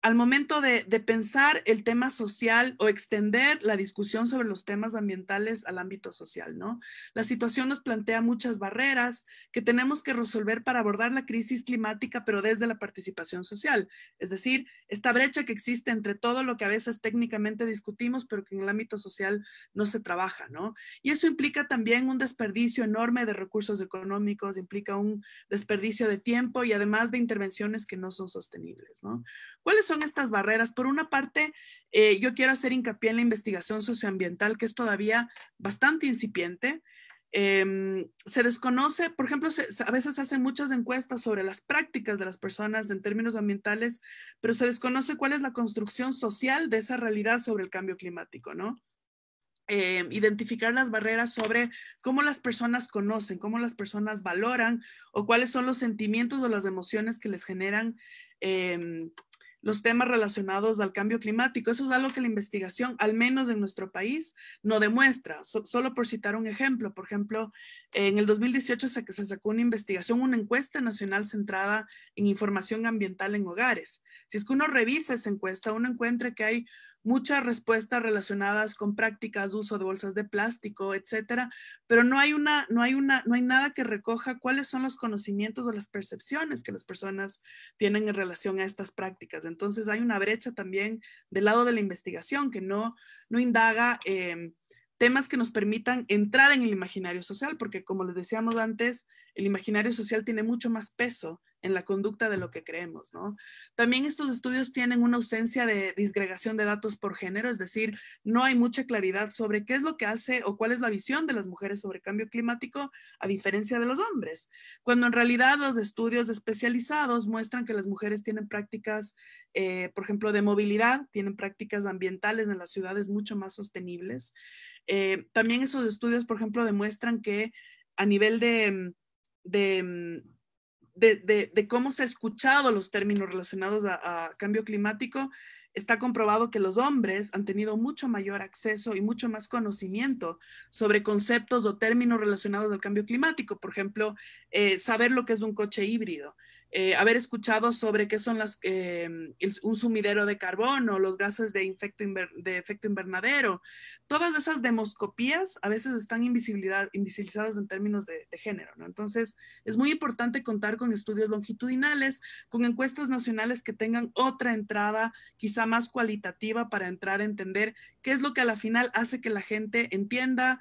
al momento de pensar el tema social o extender la discusión sobre los temas ambientales al ámbito social, ¿no? La situación nos plantea muchas barreras que tenemos que resolver para abordar la crisis climática, pero desde la participación social. Es decir, esta brecha que existe entre todo lo que a veces técnicamente discutimos, pero que en el ámbito social no se trabaja, ¿no? Y eso implica también un desperdicio enorme de recursos económicos, implica un desperdicio de tiempo y además de intervenciones que no son sostenibles, ¿no? ¿Cuáles son estas barreras? Por una parte, yo quiero hacer hincapié en la investigación socioambiental, que es todavía bastante incipiente. Se desconoce, por ejemplo, a veces se hacen muchas encuestas sobre las prácticas de las personas en términos ambientales, pero se desconoce cuál es la construcción social de esa realidad sobre el cambio climático, ¿no? Identificar las barreras sobre cómo las personas conocen, cómo las personas valoran o cuáles son los sentimientos o las emociones que les generan los temas relacionados al cambio climático. Eso es algo que la investigación, al menos en nuestro país, no demuestra. Solo por citar un ejemplo, por ejemplo, en el 2018 se sacó una investigación, una encuesta nacional centrada en información ambiental en hogares. Si es que uno revisa esa encuesta, uno encuentra que hay muchas respuestas relacionadas con prácticas de uso de bolsas de plástico, etcétera, pero no hay nada que recoja cuáles son los conocimientos o las percepciones que las personas tienen en relación a estas prácticas. Entonces hay una brecha también del lado de la investigación que no indaga temas que nos permitan entrar en el imaginario social, porque como les decíamos antes, el imaginario social tiene mucho más peso en la conducta de lo que creemos, ¿no? También estos estudios tienen una ausencia de disgregación de datos por género, es decir, no hay mucha claridad sobre qué es lo que hace o cuál es la visión de las mujeres sobre cambio climático a diferencia de los hombres, cuando en realidad los estudios especializados muestran que las mujeres tienen prácticas, por ejemplo, de movilidad, tienen prácticas ambientales en las ciudades mucho más sostenibles. También esos estudios, por ejemplo, demuestran que a nivel de cómo se ha escuchado los términos relacionados a cambio climático, está comprobado que los hombres han tenido mucho mayor acceso y mucho más conocimiento sobre conceptos o términos relacionados al cambio climático. Por ejemplo, saber lo que es un coche híbrido, haber escuchado sobre qué son un sumidero de carbono, los gases de efecto invernadero. Todas esas demoscopías a veces están invisibilizadas en términos de género, ¿no? Entonces, es muy importante contar con estudios longitudinales, con encuestas nacionales que tengan otra entrada, quizá más cualitativa, para entrar a entender qué es lo que a la final hace que la gente entienda,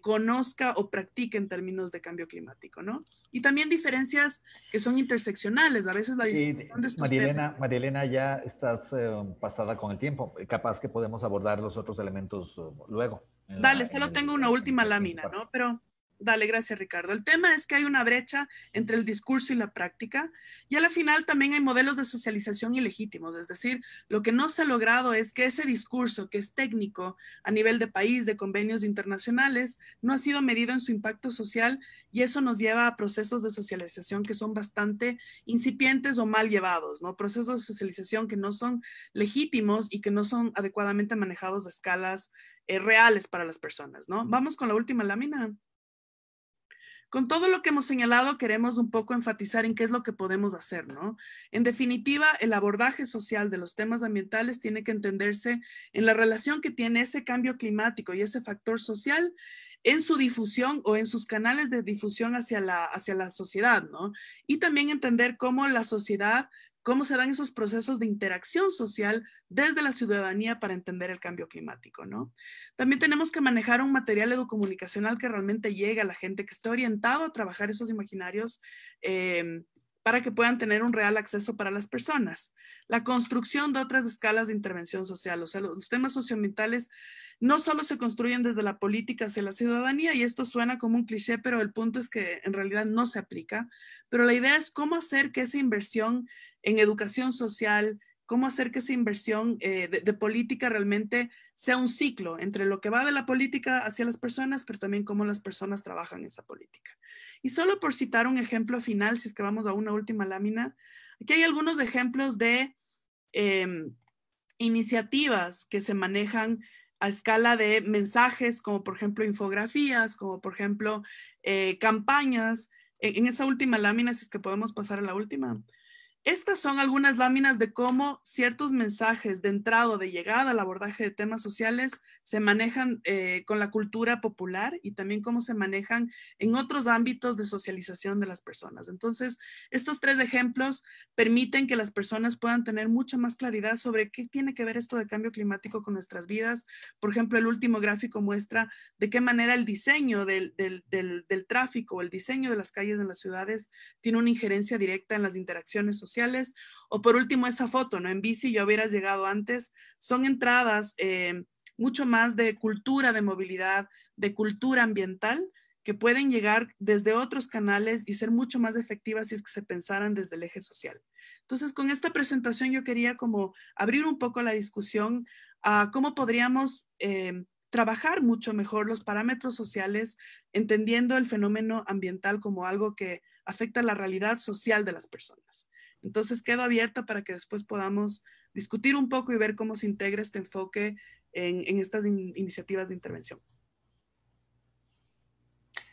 conozca o practique en términos de cambio climático, ¿no? Y también diferencias que son interseccionales. A veces la discusión de estos temas... María Elena, ya estás pasada con el tiempo. Capaz que podemos abordar los otros elementos luego. Dale, solo tengo una última lámina, ¿no? Pero dale, gracias, Ricardo. El tema es que hay una brecha entre el discurso y la práctica, y a la final también hay modelos de socialización ilegítimos, es decir, lo que no se ha logrado es que ese discurso, que es técnico a nivel de país, de convenios internacionales, no ha sido medido en su impacto social, y eso nos lleva a procesos de socialización que son bastante incipientes o mal llevados, ¿no? Procesos de socialización que no son legítimos y que no son adecuadamente manejados a escalas reales para las personas, ¿no? Vamos con la última lámina. Con todo lo que hemos señalado, queremos un poco enfatizar en qué es lo que podemos hacer, ¿no? En definitiva, el abordaje social de los temas ambientales tiene que entenderse en la relación que tiene ese cambio climático y ese factor social en su difusión o en sus canales de difusión hacia la sociedad, ¿no? Y también entender cómo la sociedad, cómo se dan esos procesos de interacción social desde la ciudadanía para entender el cambio climático, ¿no? También tenemos que manejar un material educomunicacional que realmente llegue a la gente, que esté orientado a trabajar esos imaginarios para que puedan tener un real acceso para las personas. La construcción de otras escalas de intervención social, o sea, los temas socioambientales no solo se construyen desde la política hacia la ciudadanía, y esto suena como un cliché, pero el punto es que en realidad no se aplica, pero la idea es cómo hacer que esa inversión en educación social, cómo hacer que esa inversión de política realmente sea un ciclo entre lo que va de la política hacia las personas, pero también cómo las personas trabajan esa política. Y solo por citar un ejemplo final, si es que vamos a una última lámina, aquí hay algunos ejemplos de iniciativas que se manejan a escala de mensajes, como por ejemplo infografías, como por ejemplo campañas. En esa última lámina, si es que podemos pasar a la última, Estas son algunas láminas de cómo ciertos mensajes de entrada o de llegada al abordaje de temas sociales se manejan con la cultura popular y también cómo se manejan en otros ámbitos de socialización de las personas. Entonces, estos 3 ejemplos permiten que las personas puedan tener mucha más claridad sobre qué tiene que ver esto del cambio climático con nuestras vidas. Por ejemplo, el último gráfico muestra de qué manera el diseño del tráfico, el diseño de las calles en las ciudades tiene una injerencia directa en las interacciones sociales. O por último esa foto, ¿no? En bici ya hubieras llegado antes. Son entradas mucho más de cultura de movilidad, de cultura ambiental, que pueden llegar desde otros canales y ser mucho más efectivas si es que se pensaran desde el eje social. Entonces, con esta presentación yo quería como abrir un poco la discusión a cómo podríamos trabajar mucho mejor los parámetros sociales, entendiendo el fenómeno ambiental como algo que afecta la realidad social de las personas. Entonces quedo abierta para que después podamos discutir un poco y ver cómo se integra este enfoque en estas iniciativas de intervención.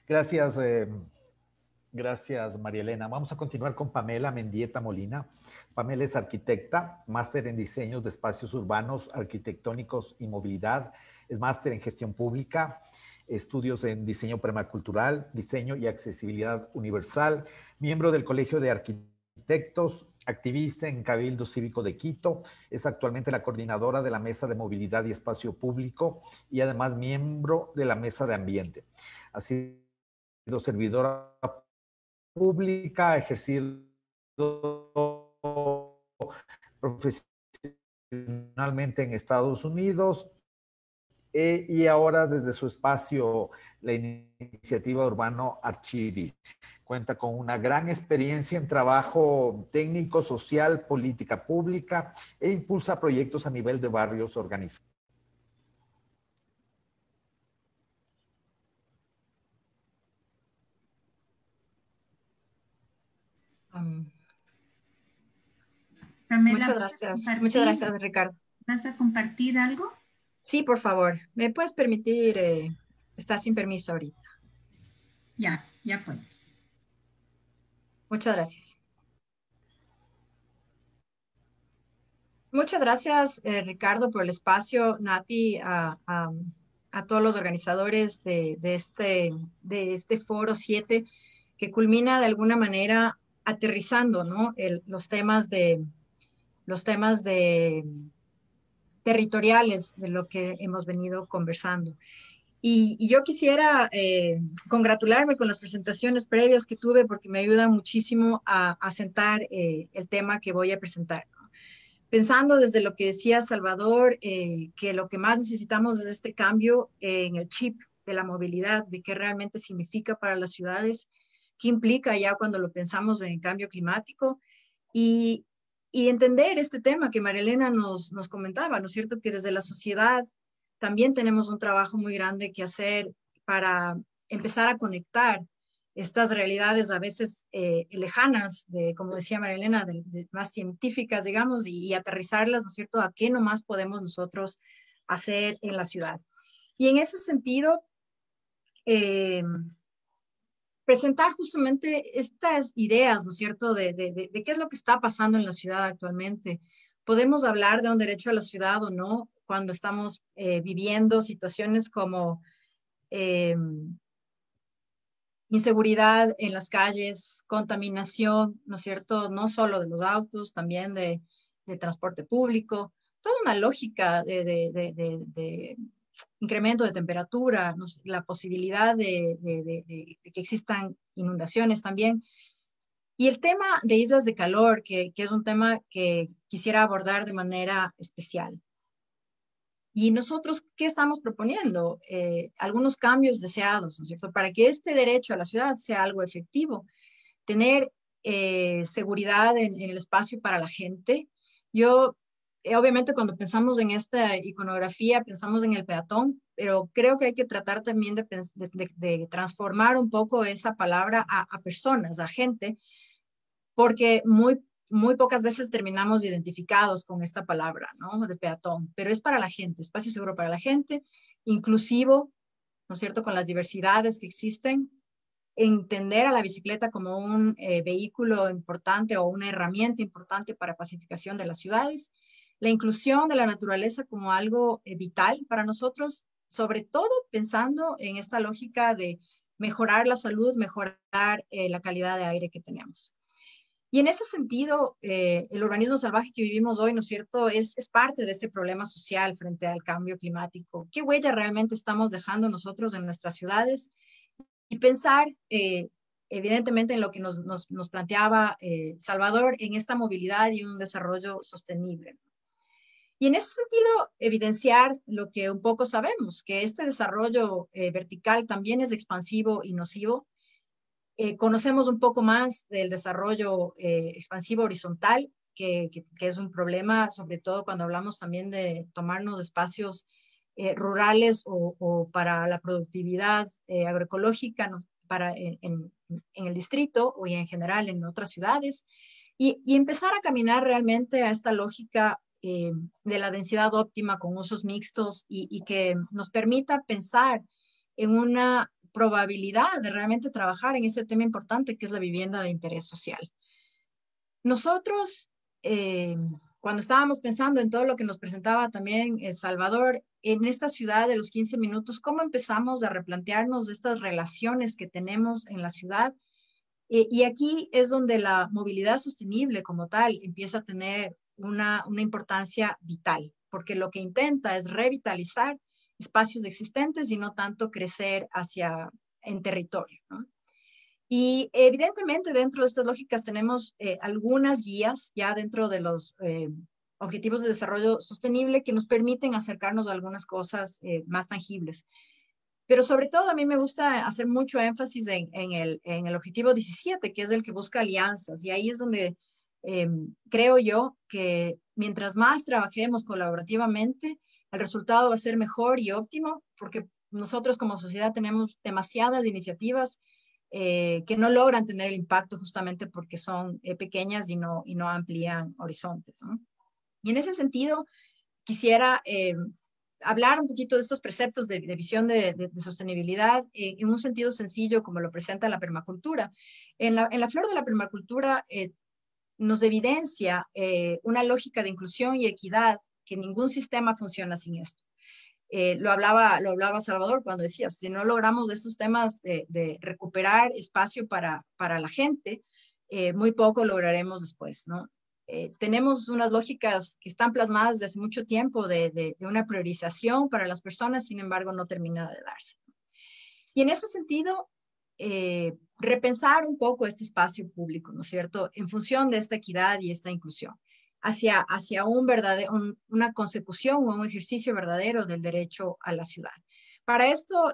Gracias, gracias María Elena. Vamos a continuar con Pamela Mendieta Molina. Pamela es arquitecta, máster en diseños de espacios urbanos, arquitectónicos y movilidad, es máster en gestión pública, estudios en diseño permacultural, diseño y accesibilidad universal, miembro del Colegio de Arquitectos, activista en Cabildo Cívico de Quito, es actualmente la coordinadora de la Mesa de Movilidad y Espacio Público y además miembro de la Mesa de Ambiente. Ha sido servidora pública, ha ejercido profesionalmente en Estados Unidos y ahora desde su espacio, la iniciativa Urbano Archiris. Cuenta con una gran experiencia en trabajo técnico, social, política pública e impulsa proyectos a nivel de barrios organizados. Pamela, muchas gracias, Ricardo. ¿Vas a compartir algo? Sí, por favor. ¿Me puedes permitir? Está sin permiso ahorita. Ya puedes. Muchas gracias. Muchas gracias, Ricardo, por el espacio, Nati, a todos los organizadores de este Foro 7, que culmina de alguna manera aterrizando, ¿no? Los temas territoriales de lo que hemos venido conversando. Y yo quisiera congratularme con las presentaciones previas que tuve porque me ayudan muchísimo a sentar el tema que voy a presentar. Pensando desde lo que decía Salvador, que lo que más necesitamos es este cambio en el chip de la movilidad, de qué realmente significa para las ciudades, qué implica ya cuando lo pensamos en cambio climático y entender este tema que María Elena nos comentaba, ¿no es cierto? Que desde la sociedad también tenemos un trabajo muy grande que hacer para empezar a conectar estas realidades a veces lejanas, como decía María Elena, más científicas, digamos, y aterrizarlas, ¿no es cierto?, a qué nomás podemos nosotros hacer en la ciudad. Y en ese sentido, presentar justamente estas ideas, ¿no es cierto?, de qué es lo que está pasando en la ciudad actualmente. Podemos hablar de un derecho a la ciudad o no cuando estamos viviendo situaciones como inseguridad en las calles, contaminación, ¿no es cierto?, no solo de los autos, también de transporte público, toda una lógica de incremento de temperatura, ¿no? La posibilidad de que existan inundaciones también. Y el tema de islas de calor, que es un tema que quisiera abordar de manera especial. Y nosotros, ¿qué estamos proponiendo? Algunos cambios deseados, ¿no es cierto? Para que este derecho a la ciudad sea algo efectivo. Tener seguridad en el espacio para la gente. Yo, obviamente, cuando pensamos en esta iconografía, pensamos en el peatón, pero creo que hay que tratar también de transformar un poco esa palabra a personas, a gente, porque muy pocas veces terminamos identificados con esta palabra, ¿no? De peatón, pero es para la gente, espacio seguro para la gente, inclusivo, ¿no es cierto?, con las diversidades que existen, entender a la bicicleta como un vehículo importante o una herramienta importante para pacificación de las ciudades, la inclusión de la naturaleza como algo vital para nosotros, sobre todo pensando en esta lógica de mejorar la salud, mejorar la calidad de aire que tenemos. Y en ese sentido, el urbanismo salvaje que vivimos hoy, ¿no es cierto?, es parte de este problema social frente al cambio climático. ¿Qué huella realmente estamos dejando nosotros en nuestras ciudades? Y pensar, evidentemente, en lo que nos planteaba Salvador, en esta movilidad y un desarrollo sostenible. Y en ese sentido, evidenciar lo que un poco sabemos, que este desarrollo vertical también es expansivo y nocivo. Conocemos un poco más del desarrollo expansivo horizontal, que es un problema, sobre todo cuando hablamos también de tomarnos espacios rurales o para la productividad agroecológica, ¿no? En el distrito o y en general en otras ciudades, y empezar a caminar realmente a esta lógica de la densidad óptima con usos mixtos y que nos permita pensar en una probabilidad de realmente trabajar en ese tema importante que es la vivienda de interés social. Nosotros, cuando estábamos pensando en todo lo que nos presentaba también Salvador, en esta ciudad de los 15 minutos, ¿cómo empezamos a replantearnos estas relaciones que tenemos en la ciudad? Y aquí es donde la movilidad sostenible como tal empieza a tener una importancia vital, porque lo que intenta es revitalizar espacios existentes y no tanto crecer en territorio, ¿no? Y evidentemente dentro de estas lógicas tenemos algunas guías ya dentro de los objetivos de desarrollo sostenible que nos permiten acercarnos a algunas cosas más tangibles. Pero sobre todo a mí me gusta hacer mucho énfasis en el objetivo 17, que es el que busca alianzas. Y ahí es donde creo yo que mientras más trabajemos colaborativamente, el resultado va a ser mejor y óptimo, porque nosotros como sociedad tenemos demasiadas iniciativas que no logran tener el impacto justamente porque son pequeñas y no amplían horizontes, ¿no? Y en ese sentido, quisiera hablar un poquito de estos preceptos de visión de sostenibilidad en un sentido sencillo como lo presenta la permacultura. En la flor de la permacultura nos evidencia una lógica de inclusión y equidad que ningún sistema funciona sin esto. Lo hablaba Salvador cuando decía, si no logramos estos temas de recuperar espacio para la gente, muy poco lograremos después, ¿no? Tenemos unas lógicas que están plasmadas desde hace mucho tiempo de una priorización para las personas, sin embargo, no termina de darse. Y en ese sentido, repensar un poco este espacio público, ¿no es cierto?, en función de esta equidad y esta inclusión, hacia una consecución o un ejercicio verdadero del derecho a la ciudad. Para esto,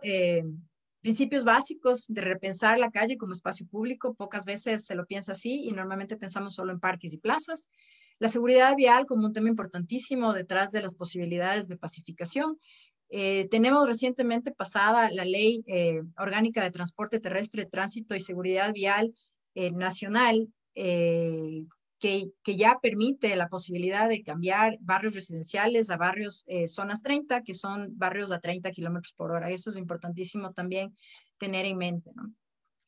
principios básicos de repensar la calle como espacio público, pocas veces se lo piensa así y normalmente pensamos solo en parques y plazas. La seguridad vial como un tema importantísimo detrás de las posibilidades de pacificación. Tenemos recientemente pasada la Ley Orgánica de Transporte Terrestre, Tránsito y Seguridad Vial Nacional, que ya permite la posibilidad de cambiar barrios residenciales a barrios zonas 30, que son barrios a 30 kilómetros por hora. Eso es importantísimo también tener en mente, ¿no?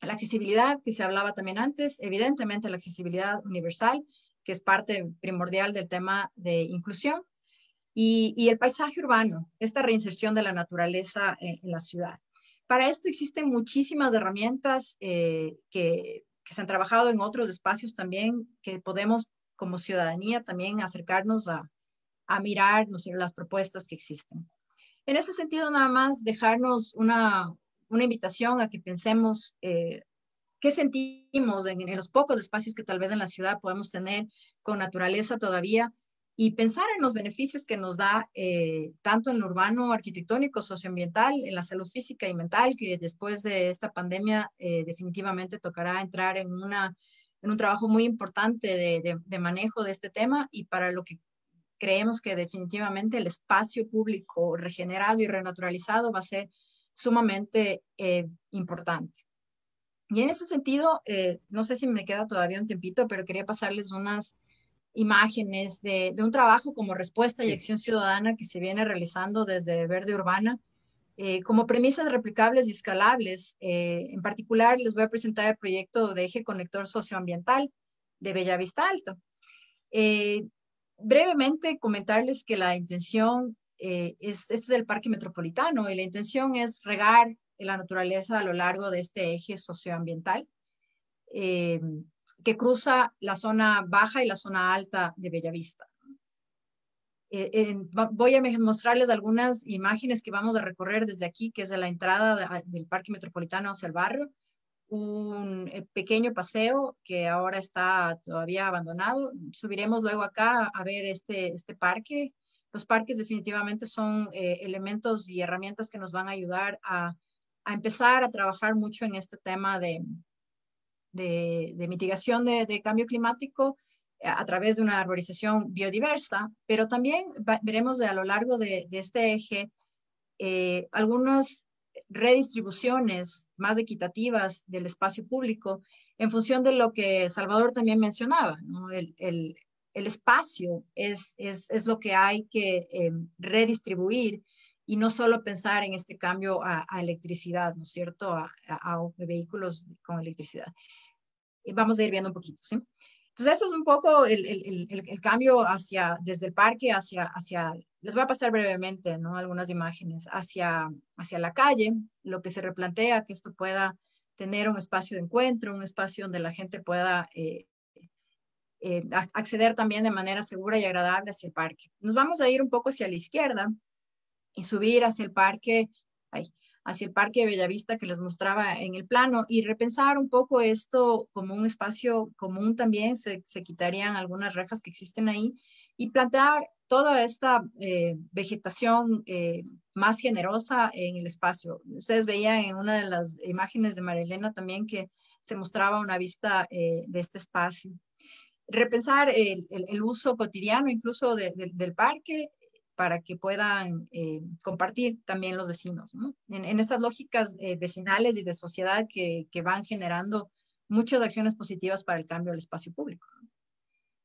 La accesibilidad, que se hablaba también antes, evidentemente la accesibilidad universal, que es parte primordial del tema de inclusión, y el paisaje urbano, esta reinserción de la naturaleza en la ciudad. Para esto existen muchísimas herramientas que se han trabajado en otros espacios también, que podemos como ciudadanía también acercarnos a mirar, no sé, las propuestas que existen. En ese sentido, nada más dejarnos una invitación a que pensemos qué sentimos en los pocos espacios que tal vez en la ciudad podemos tener con naturaleza todavía, y pensar en los beneficios que nos da tanto en lo urbano, arquitectónico, socioambiental, en la salud física y mental, que después de esta pandemia definitivamente tocará entrar en un trabajo muy importante de manejo de este tema, y para lo que creemos que definitivamente el espacio público regenerado y renaturalizado va a ser sumamente importante. Y en ese sentido, no sé si me queda todavía un tiempito, pero quería pasarles unas imágenes de un trabajo como respuesta y acción ciudadana que se viene realizando desde Verde Urbana, Como premisas replicables y escalables, en particular les voy a presentar el proyecto de eje conector socioambiental de Bellavista Alto. Brevemente comentarles que la intención, este es el Parque Metropolitano, y la intención es regar la naturaleza a lo largo de este eje socioambiental que cruza la zona baja y la zona alta de Bellavista. Voy a mostrarles algunas imágenes que vamos a recorrer desde aquí, que es de la entrada del Parque Metropolitano hacia el barrio. Un pequeño paseo que ahora está todavía abandonado. Subiremos luego acá a ver este parque. Los parques definitivamente son elementos y herramientas que nos van a ayudar a empezar a trabajar mucho en este tema de mitigación de cambio climático a través de una arborización biodiversa, pero también veremos a lo largo de este eje algunas redistribuciones más equitativas del espacio público en función de lo que Salvador también mencionaba, ¿no? El espacio es lo que hay que redistribuir y no solo pensar en este cambio a electricidad, ¿no es cierto?, a vehículos con electricidad. Vamos a ir viendo un poquito, ¿sí? Entonces, eso es un poco el cambio desde el parque hacia, les voy a pasar brevemente, ¿no?, algunas imágenes, hacia la calle, lo que se replantea que esto pueda tener un espacio de encuentro, un espacio donde la gente pueda acceder también de manera segura y agradable hacia el parque. Nos vamos a ir un poco hacia la izquierda y subir hacia el parque, hacia el Parque de Bellavista que les mostraba en el plano, y repensar un poco esto como un espacio común también. Se quitarían algunas rejas que existen ahí y plantear toda esta vegetación más generosa en el espacio. Ustedes veían en una de las imágenes de María Elena también que se mostraba una vista de este espacio. Repensar el uso cotidiano incluso del parque, para que puedan compartir también los vecinos, ¿no? En estas lógicas vecinales y de sociedad que van generando muchas acciones positivas para el cambio del espacio público, ¿no?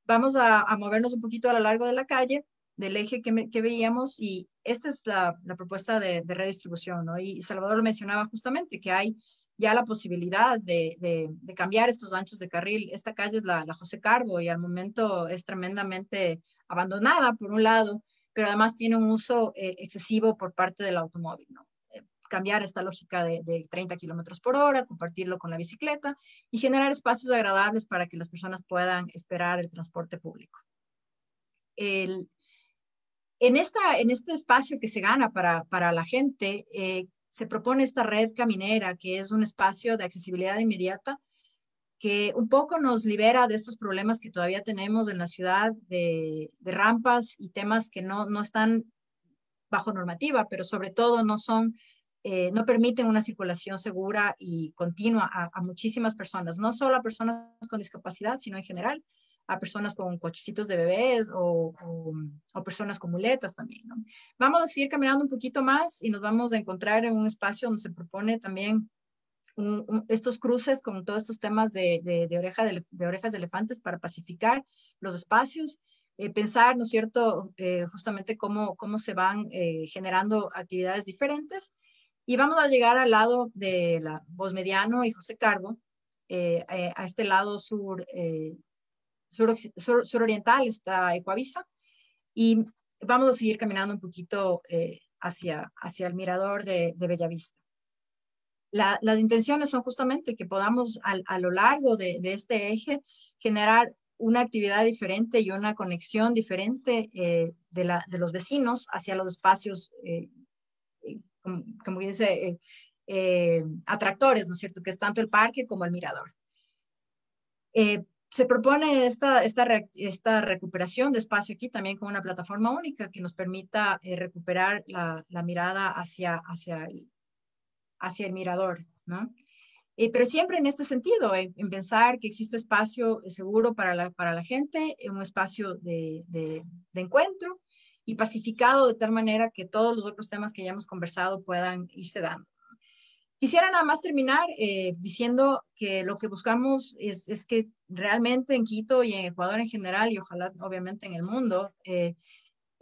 Vamos a movernos un poquito a lo largo de la calle, del eje que veíamos, y esta es la propuesta de redistribución, ¿no? Y Salvador mencionaba justamente que hay ya la posibilidad de cambiar estos anchos de carril. Esta calle es la José Carbo y al momento es tremendamente abandonada por un lado, pero además tiene un uso excesivo por parte del automóvil, ¿no? Cambiar esta lógica de 30 kilómetros por hora, compartirlo con la bicicleta y generar espacios agradables para que las personas puedan esperar el transporte público. En este espacio que se gana para la gente, se propone esta red caminera, que es un espacio de accesibilidad inmediata, que un poco nos libera de estos problemas que todavía tenemos en la ciudad de rampas y temas que no están bajo normativa, pero sobre todo no permiten una circulación segura y continua a muchísimas personas, no solo a personas con discapacidad, sino en general a personas con cochecitos de bebés o personas con muletas también, ¿no? Vamos a seguir caminando un poquito más y nos vamos a encontrar en un espacio donde se propone también estos cruces con todos estos temas de orejas de elefantes para pacificar los espacios, pensar, ¿no es cierto?, justamente cómo se van generando actividades diferentes. Y vamos a llegar al lado de la Bosmediano y José Carbo, a este lado suroriental está Ecuavisa, y vamos a seguir caminando un poquito hacia el mirador de Bellavista. Las intenciones son justamente que podamos a lo largo de este eje generar una actividad diferente y una conexión diferente de los vecinos hacia los espacios, como dice, atractores, ¿no es cierto?, que es tanto el parque como el mirador. Se propone esta recuperación de espacio aquí también con una plataforma única que nos permita recuperar la mirada hacia el mirador, ¿no? Pero siempre en este sentido, en pensar que existe espacio seguro para la gente, un espacio de encuentro y pacificado de tal manera que todos los otros temas que ya hemos conversado puedan irse dando. Quisiera nada más terminar diciendo que lo que buscamos es que realmente en Quito y en Ecuador en general, y ojalá obviamente en el mundo,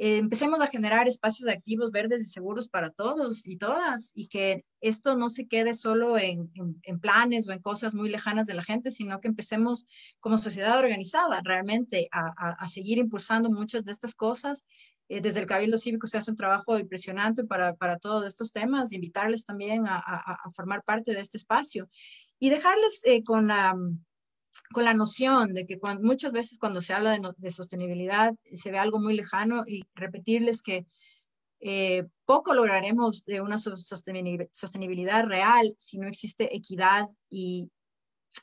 empecemos a generar espacios activos, verdes y seguros para todos y todas, y que esto no se quede solo en planes o en cosas muy lejanas de la gente, sino que empecemos como sociedad organizada realmente a seguir impulsando muchas de estas cosas. Desde el Cabildo Cívico se hace un trabajo impresionante para todos estos temas, invitarles también a formar parte de este espacio y dejarles con la noción de que muchas veces cuando se habla de sostenibilidad se ve algo muy lejano, y repetirles que poco lograremos de una sostenibilidad real si no existe equidad e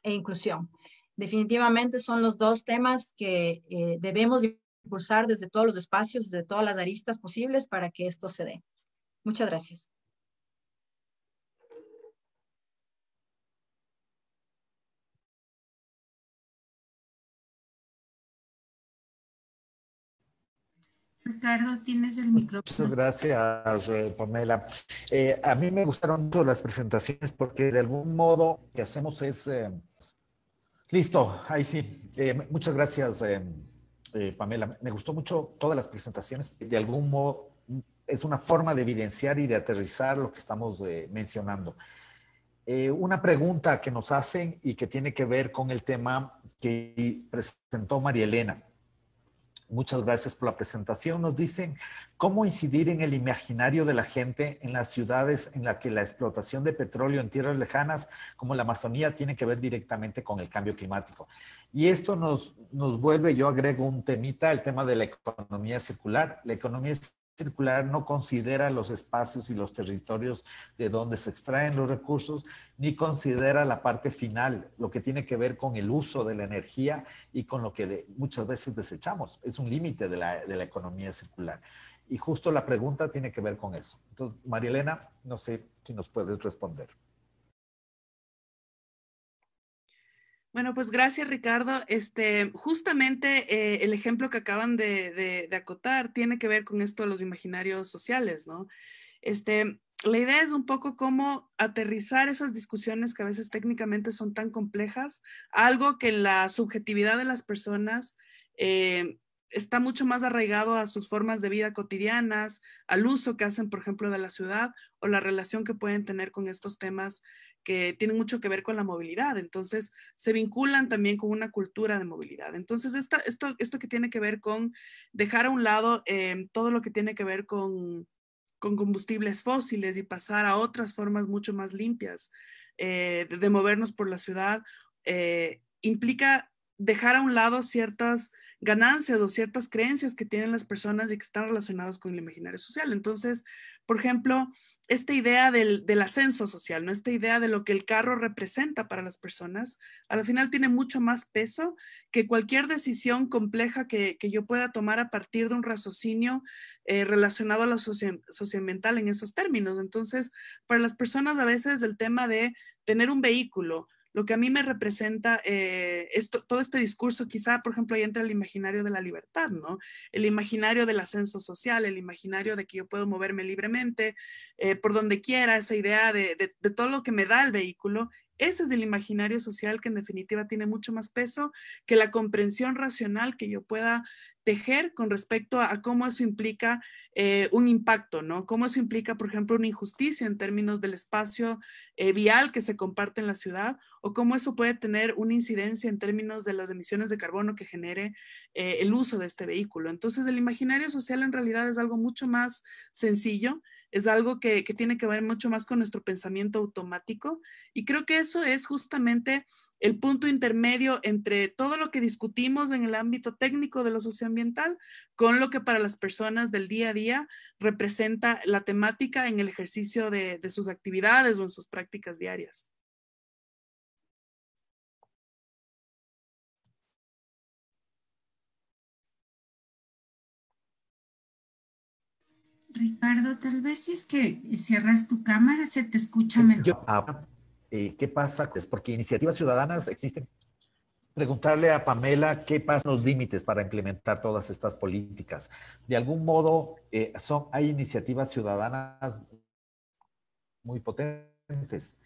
inclusión. Definitivamente son los dos temas que debemos impulsar desde todos los espacios, desde todas las aristas posibles para que esto se dé. Muchas gracias. Ricardo, tienes el micrófono. Muchas gracias, Pamela. A mí me gustaron mucho las presentaciones porque de algún modo lo que hacemos es... listo, ahí sí. Muchas gracias, Pamela. Me gustó mucho todas las presentaciones. De algún modo es una forma de evidenciar y de aterrizar lo que estamos mencionando. Una pregunta que nos hacen y que tiene que ver con el tema que presentó María Elena. Muchas gracias por la presentación. Nos dicen cómo incidir en el imaginario de la gente en las ciudades en las que la explotación de petróleo en tierras lejanas como la Amazonía tiene que ver directamente con el cambio climático. Y esto nos vuelve, yo agrego un temita, el tema de la economía circular. La economía circular no considera los espacios y los territorios de donde se extraen los recursos, ni considera la parte final, lo que tiene que ver con el uso de la energía y con lo que muchas veces desechamos. Es un límite de la economía circular. Y justo la pregunta tiene que ver con eso. Entonces, María Elena, no sé si nos puedes responder. Bueno, pues gracias, Ricardo. Justamente el ejemplo que acaban de acotar tiene que ver con esto de los imaginarios sociales, ¿no? La idea es un poco cómo aterrizar esas discusiones que a veces técnicamente son tan complejas, algo que la subjetividad de las personas está mucho más arraigado a sus formas de vida cotidianas, al uso que hacen, por ejemplo, de la ciudad o la relación que pueden tener con estos temas que tienen mucho que ver con la movilidad. Entonces, se vinculan también con una cultura de movilidad. Entonces, esto que tiene que ver con dejar a un lado todo lo que tiene que ver con combustibles fósiles y pasar a otras formas mucho más limpias de movernos por la ciudad, implica dejar a un lado ciertas ganancias o ciertas creencias que tienen las personas y que están relacionadas con el imaginario social. Entonces, por ejemplo, esta idea del ascenso social, ¿no? Esta idea de lo que el carro representa para las personas, al final tiene mucho más peso que cualquier decisión compleja que yo pueda tomar a partir de un raciocinio relacionado a la socioambiental en esos términos. Entonces, para las personas a veces el tema de tener un vehículo, lo que a mí me representa todo este discurso, quizá, por ejemplo, ahí entra el imaginario de la libertad, ¿no? El imaginario del ascenso social, el imaginario de que yo puedo moverme libremente por donde quiera, esa idea de todo lo que me da el vehículo. Ese es el imaginario social que en definitiva tiene mucho más peso que la comprensión racional que yo pueda tejer con respecto a cómo eso implica un impacto, ¿no? Cómo eso implica, por ejemplo, una injusticia en términos del espacio vial que se comparte en la ciudad, o cómo eso puede tener una incidencia en términos de las emisiones de carbono que genere el uso de este vehículo. Entonces, el imaginario social en realidad es algo mucho más sencillo, es algo que tiene que ver mucho más con nuestro pensamiento automático, y creo que eso es justamente el punto intermedio entre todo lo que discutimos en el ámbito técnico de lo socioambiental con lo que para las personas del día a día representa la temática en el ejercicio de sus actividades o en sus prácticas diarias. Ricardo, tal vez si es que cierras tu cámara se te escucha mejor. ¿Qué pasa? Es porque iniciativas ciudadanas existen. Preguntarle a Pamela qué pasan los límites para implementar todas estas políticas. De algún modo, hay iniciativas ciudadanas muy potentes,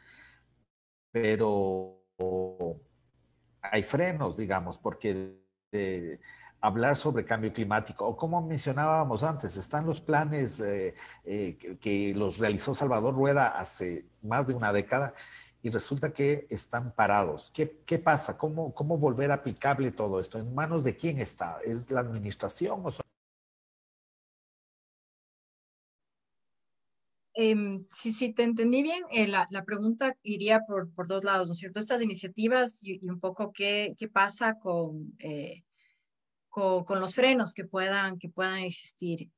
pero hay frenos, digamos, porque hablar sobre cambio climático. O como mencionábamos antes, están los planes que los realizó Salvador Rueda hace más de una década y resulta que están parados. ¿Qué pasa? ¿Cómo volver aplicable todo esto? ¿En manos de quién está? ¿Es la administración o Sí, te entendí bien. La pregunta iría por dos lados, ¿no es cierto? Estas iniciativas y un poco qué pasa con los frenos que puedan existir.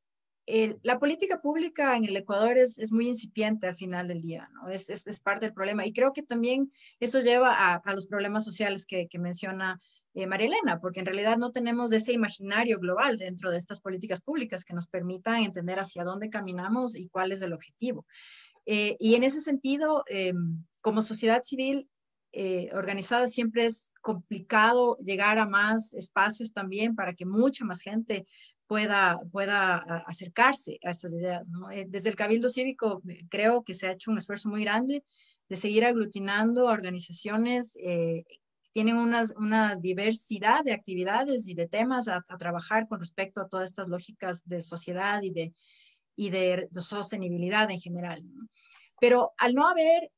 La política pública en el Ecuador es muy incipiente al final del día, ¿no? Es parte del problema. Y creo que también eso lleva a los problemas sociales que menciona María Elena, porque en realidad no tenemos ese imaginario global dentro de estas políticas públicas que nos permitan entender hacia dónde caminamos y cuál es el objetivo. Y en ese sentido, como sociedad civil organizada, siempre es complicado llegar a más espacios también para que mucha más gente pueda acercarse a estas ideas, ¿no? Desde el Cabildo Cívico creo que se ha hecho un esfuerzo muy grande de seguir aglutinando a organizaciones tienen una diversidad de actividades y de temas a trabajar con respecto a todas estas lógicas de sociedad y de sostenibilidad en general, ¿no? Pero al no haber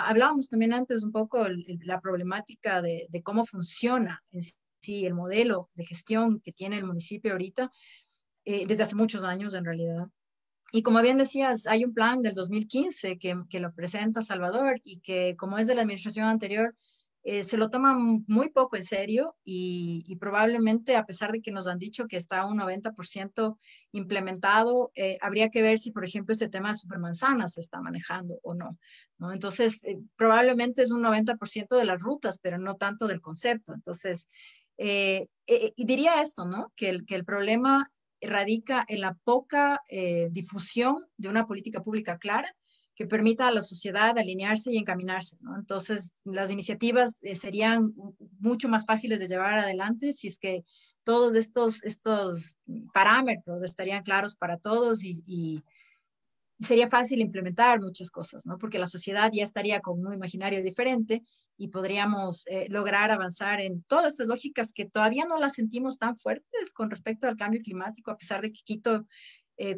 hablábamos también antes un poco la problemática de cómo funciona en sí el modelo de gestión que tiene el municipio ahorita, desde hace muchos años en realidad. Y como bien decías, hay un plan del 2015 que lo presenta Salvador y que como es de la administración anterior, se lo toman muy poco en serio y probablemente a pesar de que nos han dicho que está un 90% implementado, habría que ver si, por ejemplo, este tema de supermanzanas se está manejando o no, ¿no? Entonces, probablemente es un 90% de las rutas, pero no tanto del concepto. Entonces, y diría esto, ¿no? Que el problema radica en la poca difusión de una política pública clara que permita a la sociedad alinearse y encaminarse, ¿no? Entonces, las iniciativas serían mucho más fáciles de llevar adelante si es que todos estos parámetros estarían claros para todos y sería fácil implementar muchas cosas, ¿no? Porque la sociedad ya estaría con un imaginario diferente y podríamos lograr avanzar en todas estas lógicas que todavía no las sentimos tan fuertes con respecto al cambio climático, a pesar de que Quito,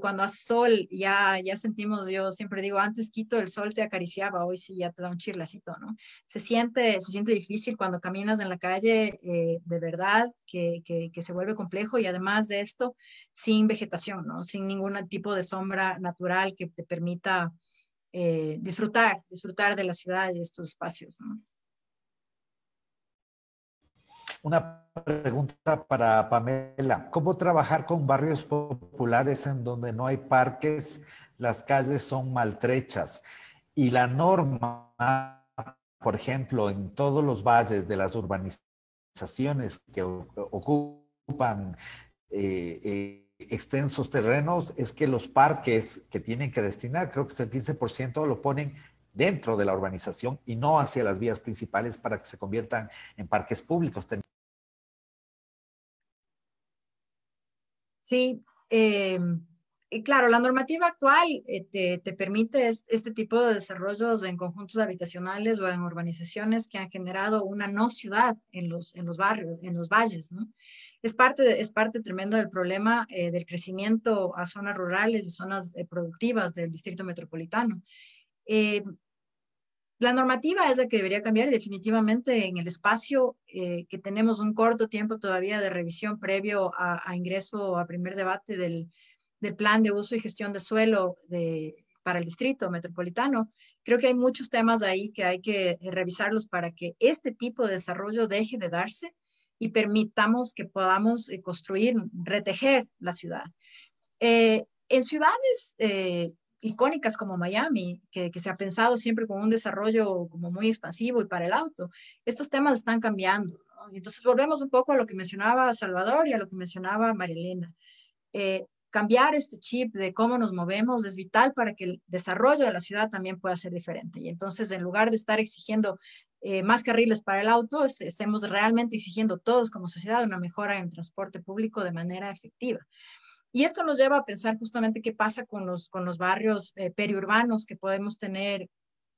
cuando hace sol, ya sentimos, yo siempre digo, antes Quito el sol te acariciaba, hoy sí ya te da un chirlacito, ¿no? Se siente difícil cuando caminas en la calle, de verdad, que se vuelve complejo y además de esto, sin vegetación, ¿no? Sin ningún tipo de sombra natural que te permita disfrutar de la ciudad y de estos espacios, ¿no? Una pregunta para Pamela. ¿Cómo trabajar con barrios populares en donde no hay parques, las calles son maltrechas y la norma, por ejemplo, en todos los valles de las urbanizaciones que ocupan extensos terrenos es que los parques que tienen que destinar, creo que es el 15%, lo ponen dentro de la urbanización y no hacia las vías principales para que se conviertan en parques públicos? Sí, claro, la normativa actual te permite este tipo de desarrollos en conjuntos habitacionales o en urbanizaciones que han generado una no ciudad en los barrios, en los valles, ¿no? Es parte tremenda del problema del crecimiento a zonas rurales y zonas productivas del distrito metropolitano. La normativa es la que debería cambiar y definitivamente en el espacio que tenemos un corto tiempo todavía de revisión previo a ingreso a primer debate del plan de uso y gestión de suelo para el distrito metropolitano. Creo que hay muchos temas ahí que hay que revisarlos para que este tipo de desarrollo deje de darse y permitamos que podamos construir, retejer la ciudad. En ciudades icónicas como Miami, que se ha pensado siempre con un desarrollo como muy expansivo y para el auto, estos temas están cambiando, ¿no? Y entonces volvemos un poco a lo que mencionaba Salvador y a lo que mencionaba Marilena. Cambiar este chip de cómo nos movemos es vital para que el desarrollo de la ciudad también pueda ser diferente. Y entonces, en lugar de estar exigiendo más carriles para el auto, estemos realmente exigiendo todos como sociedad una mejora en el transporte público de manera efectiva. Y esto nos lleva a pensar justamente qué pasa con los barrios periurbanos que podemos tener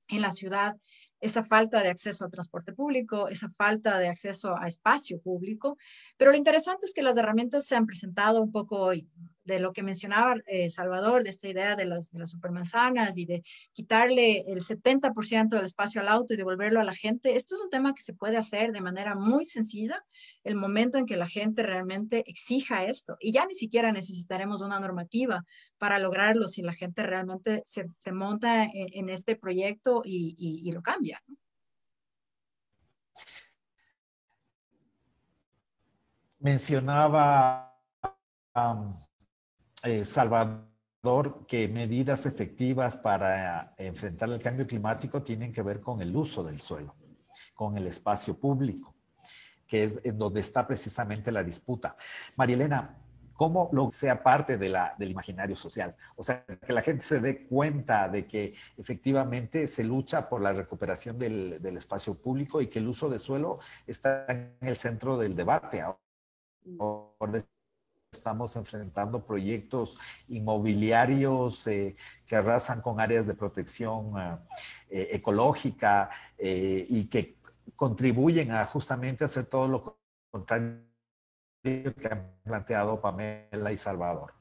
en la ciudad, esa falta de acceso al transporte público, esa falta de acceso a espacio público. Pero lo interesante es que las herramientas se han presentado un poco hoy, de lo que mencionaba Salvador, de esta idea de las supermanzanas y de quitarle el 70% del espacio al auto y devolverlo a la gente. Esto es un tema que se puede hacer de manera muy sencilla el momento en que la gente realmente exija esto. Y ya ni siquiera necesitaremos una normativa para lograrlo si la gente realmente se monta en este proyecto y lo cambia, ¿no? Mencionaba Salvador que medidas efectivas para enfrentar el cambio climático tienen que ver con el uso del suelo, con el espacio público, que es en donde está precisamente la disputa. María Elena, ¿cómo lo sea parte de del imaginario social? O sea, que la gente se dé cuenta de que efectivamente se lucha por la recuperación del espacio público y que el uso de suelo está en el centro del debate. Ahora estamos enfrentando proyectos inmobiliarios que arrasan con áreas de protección ecológica y que contribuyen a justamente hacer todo lo contrario que han planteado Pamela y Salvador.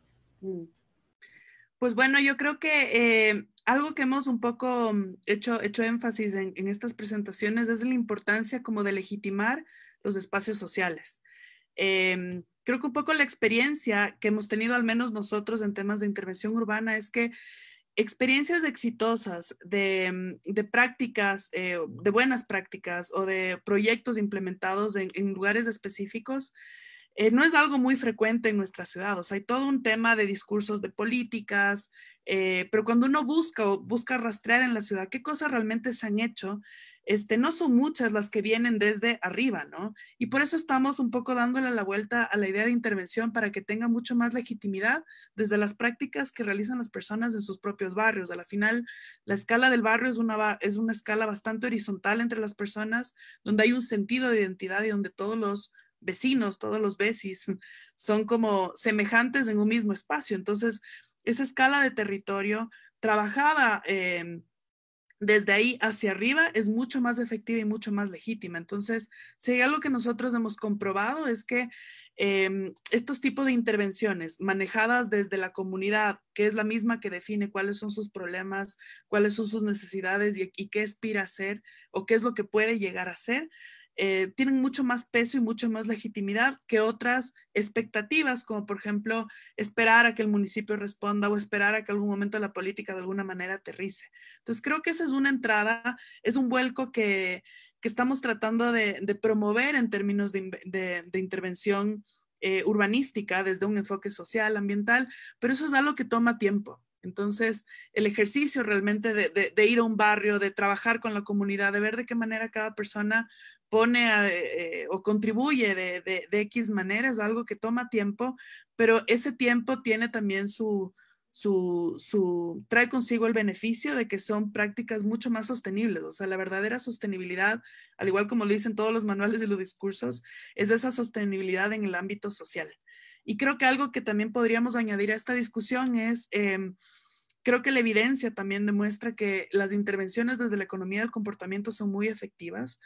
Pues bueno, yo creo que algo que hemos un poco hecho énfasis en estas presentaciones es la importancia como de legitimar los espacios sociales. Creo que un poco la experiencia que hemos tenido, al menos nosotros en temas de intervención urbana, es que experiencias exitosas de prácticas, de buenas prácticas o de proyectos implementados en lugares específicos, no es algo muy frecuente en nuestra ciudad. O sea, hay todo un tema de discursos de políticas, pero cuando uno busca rastrear en la ciudad qué cosas realmente se han hecho, no son muchas las que vienen desde arriba, ¿no? Y por eso estamos un poco dándole la vuelta a la idea de intervención para que tenga mucho más legitimidad desde las prácticas que realizan las personas en sus propios barrios. A la final, la escala del barrio es una escala bastante horizontal entre las personas, donde hay un sentido de identidad y donde todos los vecinos, todos los vecis, son como semejantes en un mismo espacio. Entonces, esa escala de territorio trabajada desde ahí hacia arriba es mucho más efectiva y mucho más legítima. Entonces, si hay algo que nosotros hemos comprobado es que estos tipos de intervenciones manejadas desde la comunidad, que es la misma que define cuáles son sus problemas, cuáles son sus necesidades y qué aspira a hacer o qué es lo que puede llegar a ser, tienen mucho más peso y mucho más legitimidad que otras expectativas, como por ejemplo esperar a que el municipio responda o esperar a que algún momento la política de alguna manera aterrice. Entonces creo que esa es una entrada, es un vuelco que estamos tratando de promover en términos de intervención urbanística desde un enfoque social, ambiental, pero eso es algo que toma tiempo. Entonces, el ejercicio realmente de ir a un barrio, de trabajar con la comunidad, de ver de qué manera cada persona pone o contribuye de X manera, es algo que toma tiempo, pero ese tiempo tiene también trae consigo el beneficio de que son prácticas mucho más sostenibles. O sea, la verdadera sostenibilidad, al igual como lo dicen todos los manuales y los discursos, es esa sostenibilidad en el ámbito social. Y creo que algo que también podríamos añadir a esta discusión es, creo que la evidencia también demuestra que las intervenciones desde la economía del comportamiento son muy efectivas,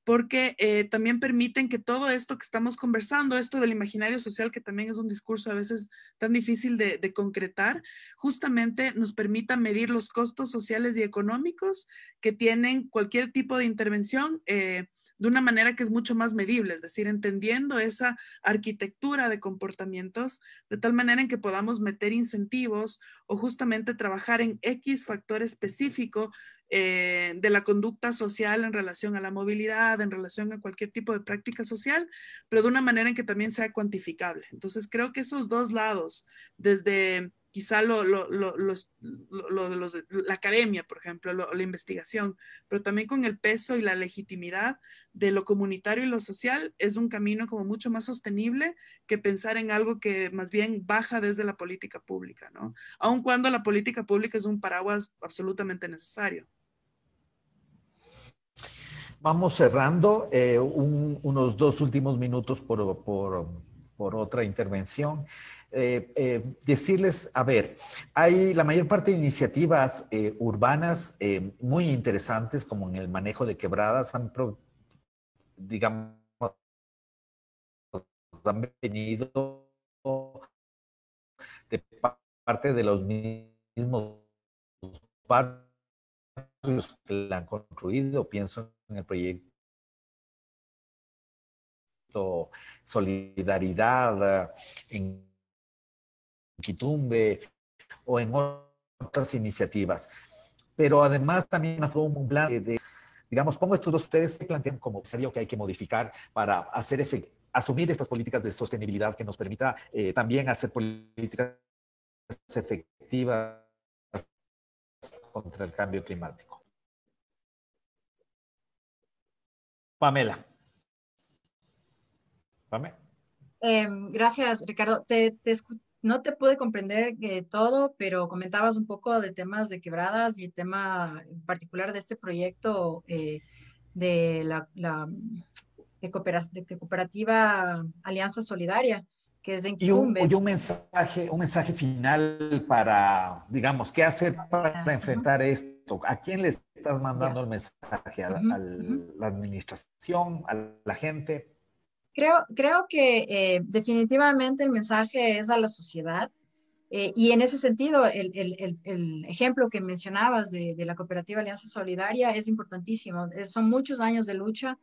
porque también permiten que todo esto que estamos conversando, esto del imaginario social, que también es un discurso a veces tan difícil de concretar, justamente nos permita medir los costos sociales y económicos que tienen cualquier tipo de intervención de una manera que es mucho más medible, es decir, entendiendo esa arquitectura de comportamientos de tal manera en que podamos meter incentivos o justamente trabajar en X factor específico de la conducta social en relación a la movilidad, en relación a cualquier tipo de práctica social, pero de una manera en que también sea cuantificable. Entonces creo que esos dos lados, desde quizá la academia, por ejemplo, la investigación, pero también con el peso y la legitimidad de lo comunitario y lo social, es un camino como mucho más sostenible que pensar en algo que más bien baja desde la política pública, ¿no? Aun cuando la política pública es un paraguas absolutamente necesario. Vamos cerrando unos 2 últimos minutos por otra intervención. decirles, a ver, hay la mayor parte de iniciativas urbanas muy interesantes, como en el manejo de quebradas, digamos, han venido de parte de los mismos barrios que la han construido. Pienso en el proyecto Solidaridad en Quitumbe o en otras iniciativas. Pero además también fue un plan digamos, pongo estos dos, ustedes se plantean como serio que hay que modificar para hacer asumir estas políticas de sostenibilidad que nos permita también hacer políticas efectivas contra el cambio climático. Pamela. Gracias, Ricardo. No te pude comprender todo, pero comentabas un poco de temas de quebradas y el tema en particular de este proyecto de de cooperativa Alianza Solidaria, que es de Inquitumbe. Y un mensaje final para, digamos, ¿qué hacer para enfrentar esto? ¿A quién le estás mandando el mensaje? ¿A la administración? ¿A la gente? Creo que definitivamente el mensaje es a la sociedad. Y en ese sentido, el ejemplo que mencionabas de la cooperativa Alianza Solidaria es importantísimo. Son muchos años de lucha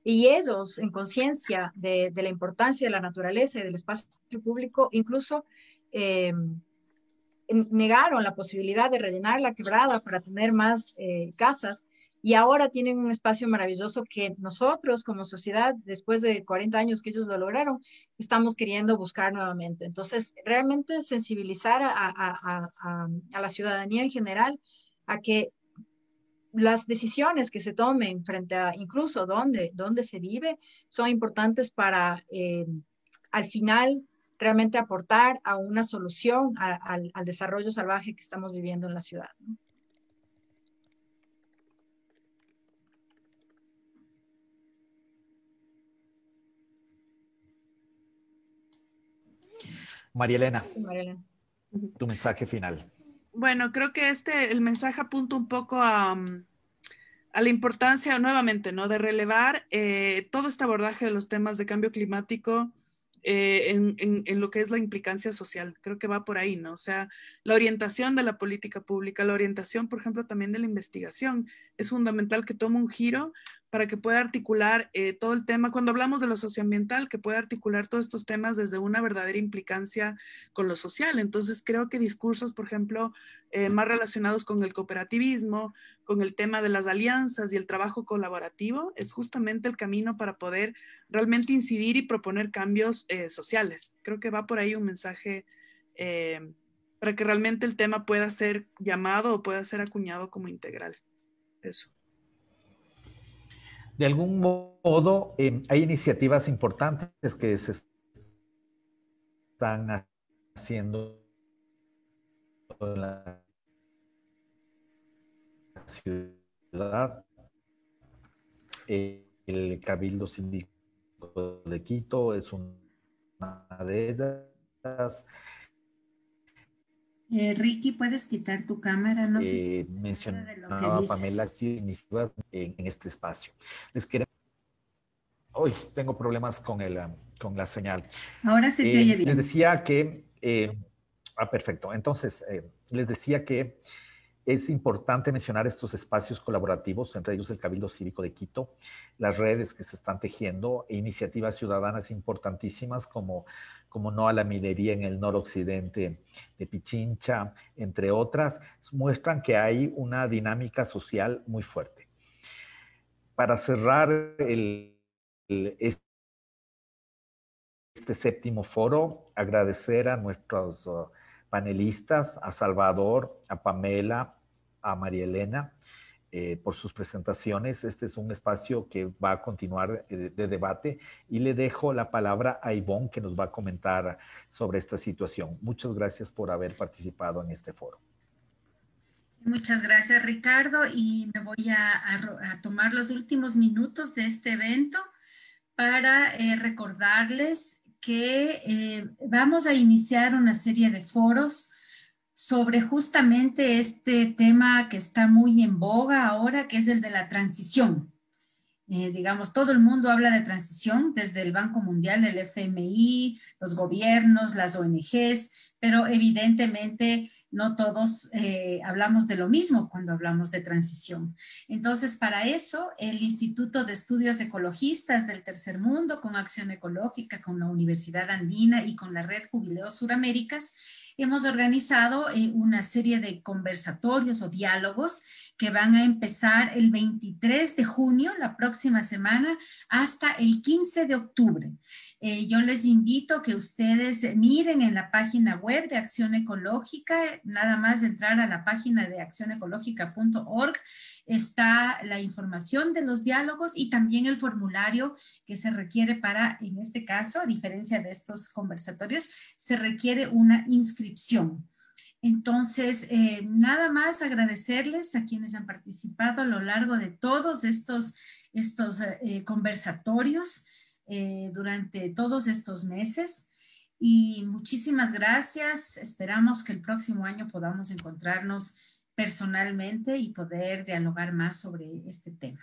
y ellos, en conciencia de la importancia de la naturaleza y del espacio público, incluso negaron la posibilidad de rellenar la quebrada para tener más casas. Y ahora tienen un espacio maravilloso que nosotros como sociedad, después de 40 años que ellos lo lograron, estamos queriendo buscar nuevamente. Entonces, realmente sensibilizar a la ciudadanía en general a que las decisiones que se tomen frente a incluso dónde se vive son importantes para al final realmente aportar a una solución al desarrollo salvaje que estamos viviendo en la ciudad, ¿no? María Elena, María Elena, tu mensaje final. Bueno, creo que el mensaje apunta un poco a la importancia nuevamente, ¿no? De relevar todo este abordaje de los temas de cambio climático en lo que es la implicancia social. Creo que va por ahí, ¿no? O sea, la orientación de la política pública, la orientación, por ejemplo, también de la investigación, es fundamental que tome un giro para que pueda articular todo el tema, cuando hablamos de lo socioambiental, que pueda articular todos estos temas desde una verdadera implicancia con lo social. Entonces, creo que discursos, por ejemplo, más relacionados con el cooperativismo, con el tema de las alianzas y el trabajo colaborativo, es justamente el camino para poder realmente incidir y proponer cambios sociales. Creo que va por ahí un mensaje para que realmente el tema pueda ser llamado o pueda ser acuñado como integral. Eso. De algún modo, hay iniciativas importantes que se están haciendo en la ciudad. El Cabildo Cívico de Quito es una de ellas. Ricky, ¿puedes quitar tu cámara? No sé si mencionaba Pamela iniciativas en este espacio. Les queremos... Hoy tengo problemas con la señal. Ahora se te oye bien. Les decía que... perfecto. Entonces, les decía que es importante mencionar estos espacios colaborativos, entre ellos el Cabildo Cívico de Quito, las redes que se están tejiendo e iniciativas ciudadanas importantísimas como No a la Minería en el noroccidente de Pichincha, entre otras, muestran que hay una dinámica social muy fuerte. Para cerrar este séptimo foro, agradecer a nuestros panelistas, a Salvador, a Pamela, a María Elena, por sus presentaciones. Este es un espacio que va a continuar de debate y le dejo la palabra a Ivonne, que nos va a comentar sobre esta situación. Muchas gracias por haber participado en este foro. Muchas gracias, Ricardo, y me voy a tomar los últimos minutos de este evento para recordarles que vamos a iniciar una serie de foros sobre justamente este tema que está muy en boga ahora, que es el de la transición. Digamos, todo el mundo habla de transición, desde el Banco Mundial, el FMI, los gobiernos, las ONGs, pero evidentemente no todos hablamos de lo mismo cuando hablamos de transición. Entonces, para eso, el Instituto de Estudios Ecologistas del Tercer Mundo, con Acción Ecológica, con la Universidad Andina y con la Red Jubileo Suraméricas, hemos organizado una serie de conversatorios o diálogos que van a empezar el 23 de junio, la próxima semana, hasta el 15 de octubre. Yo les invito a que ustedes miren en la página web de Acción Ecológica, nada más entrar a la página de accionecológica.org, está la información de los diálogos y también el formulario que se requiere para, en este caso, a diferencia de estos conversatorios, se requiere una inscripción. Entonces, nada más agradecerles a quienes han participado a lo largo de todos estos conversatorios durante todos estos meses. Y muchísimas gracias. Esperamos que el próximo año podamos encontrarnos personalmente y poder dialogar más sobre este tema.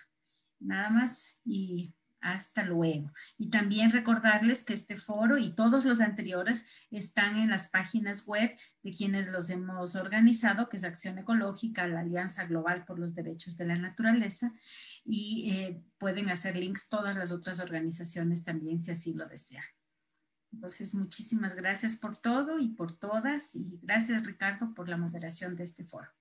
Nada más y hasta luego. Y también recordarles que este foro y todos los anteriores están en las páginas web de quienes los hemos organizado, que es Acción Ecológica, la Alianza Global por los Derechos de la Naturaleza, y pueden hacer links todas las otras organizaciones también si así lo desean. Entonces, muchísimas gracias por todo y por todas, y gracias, Ricardo, por la moderación de este foro.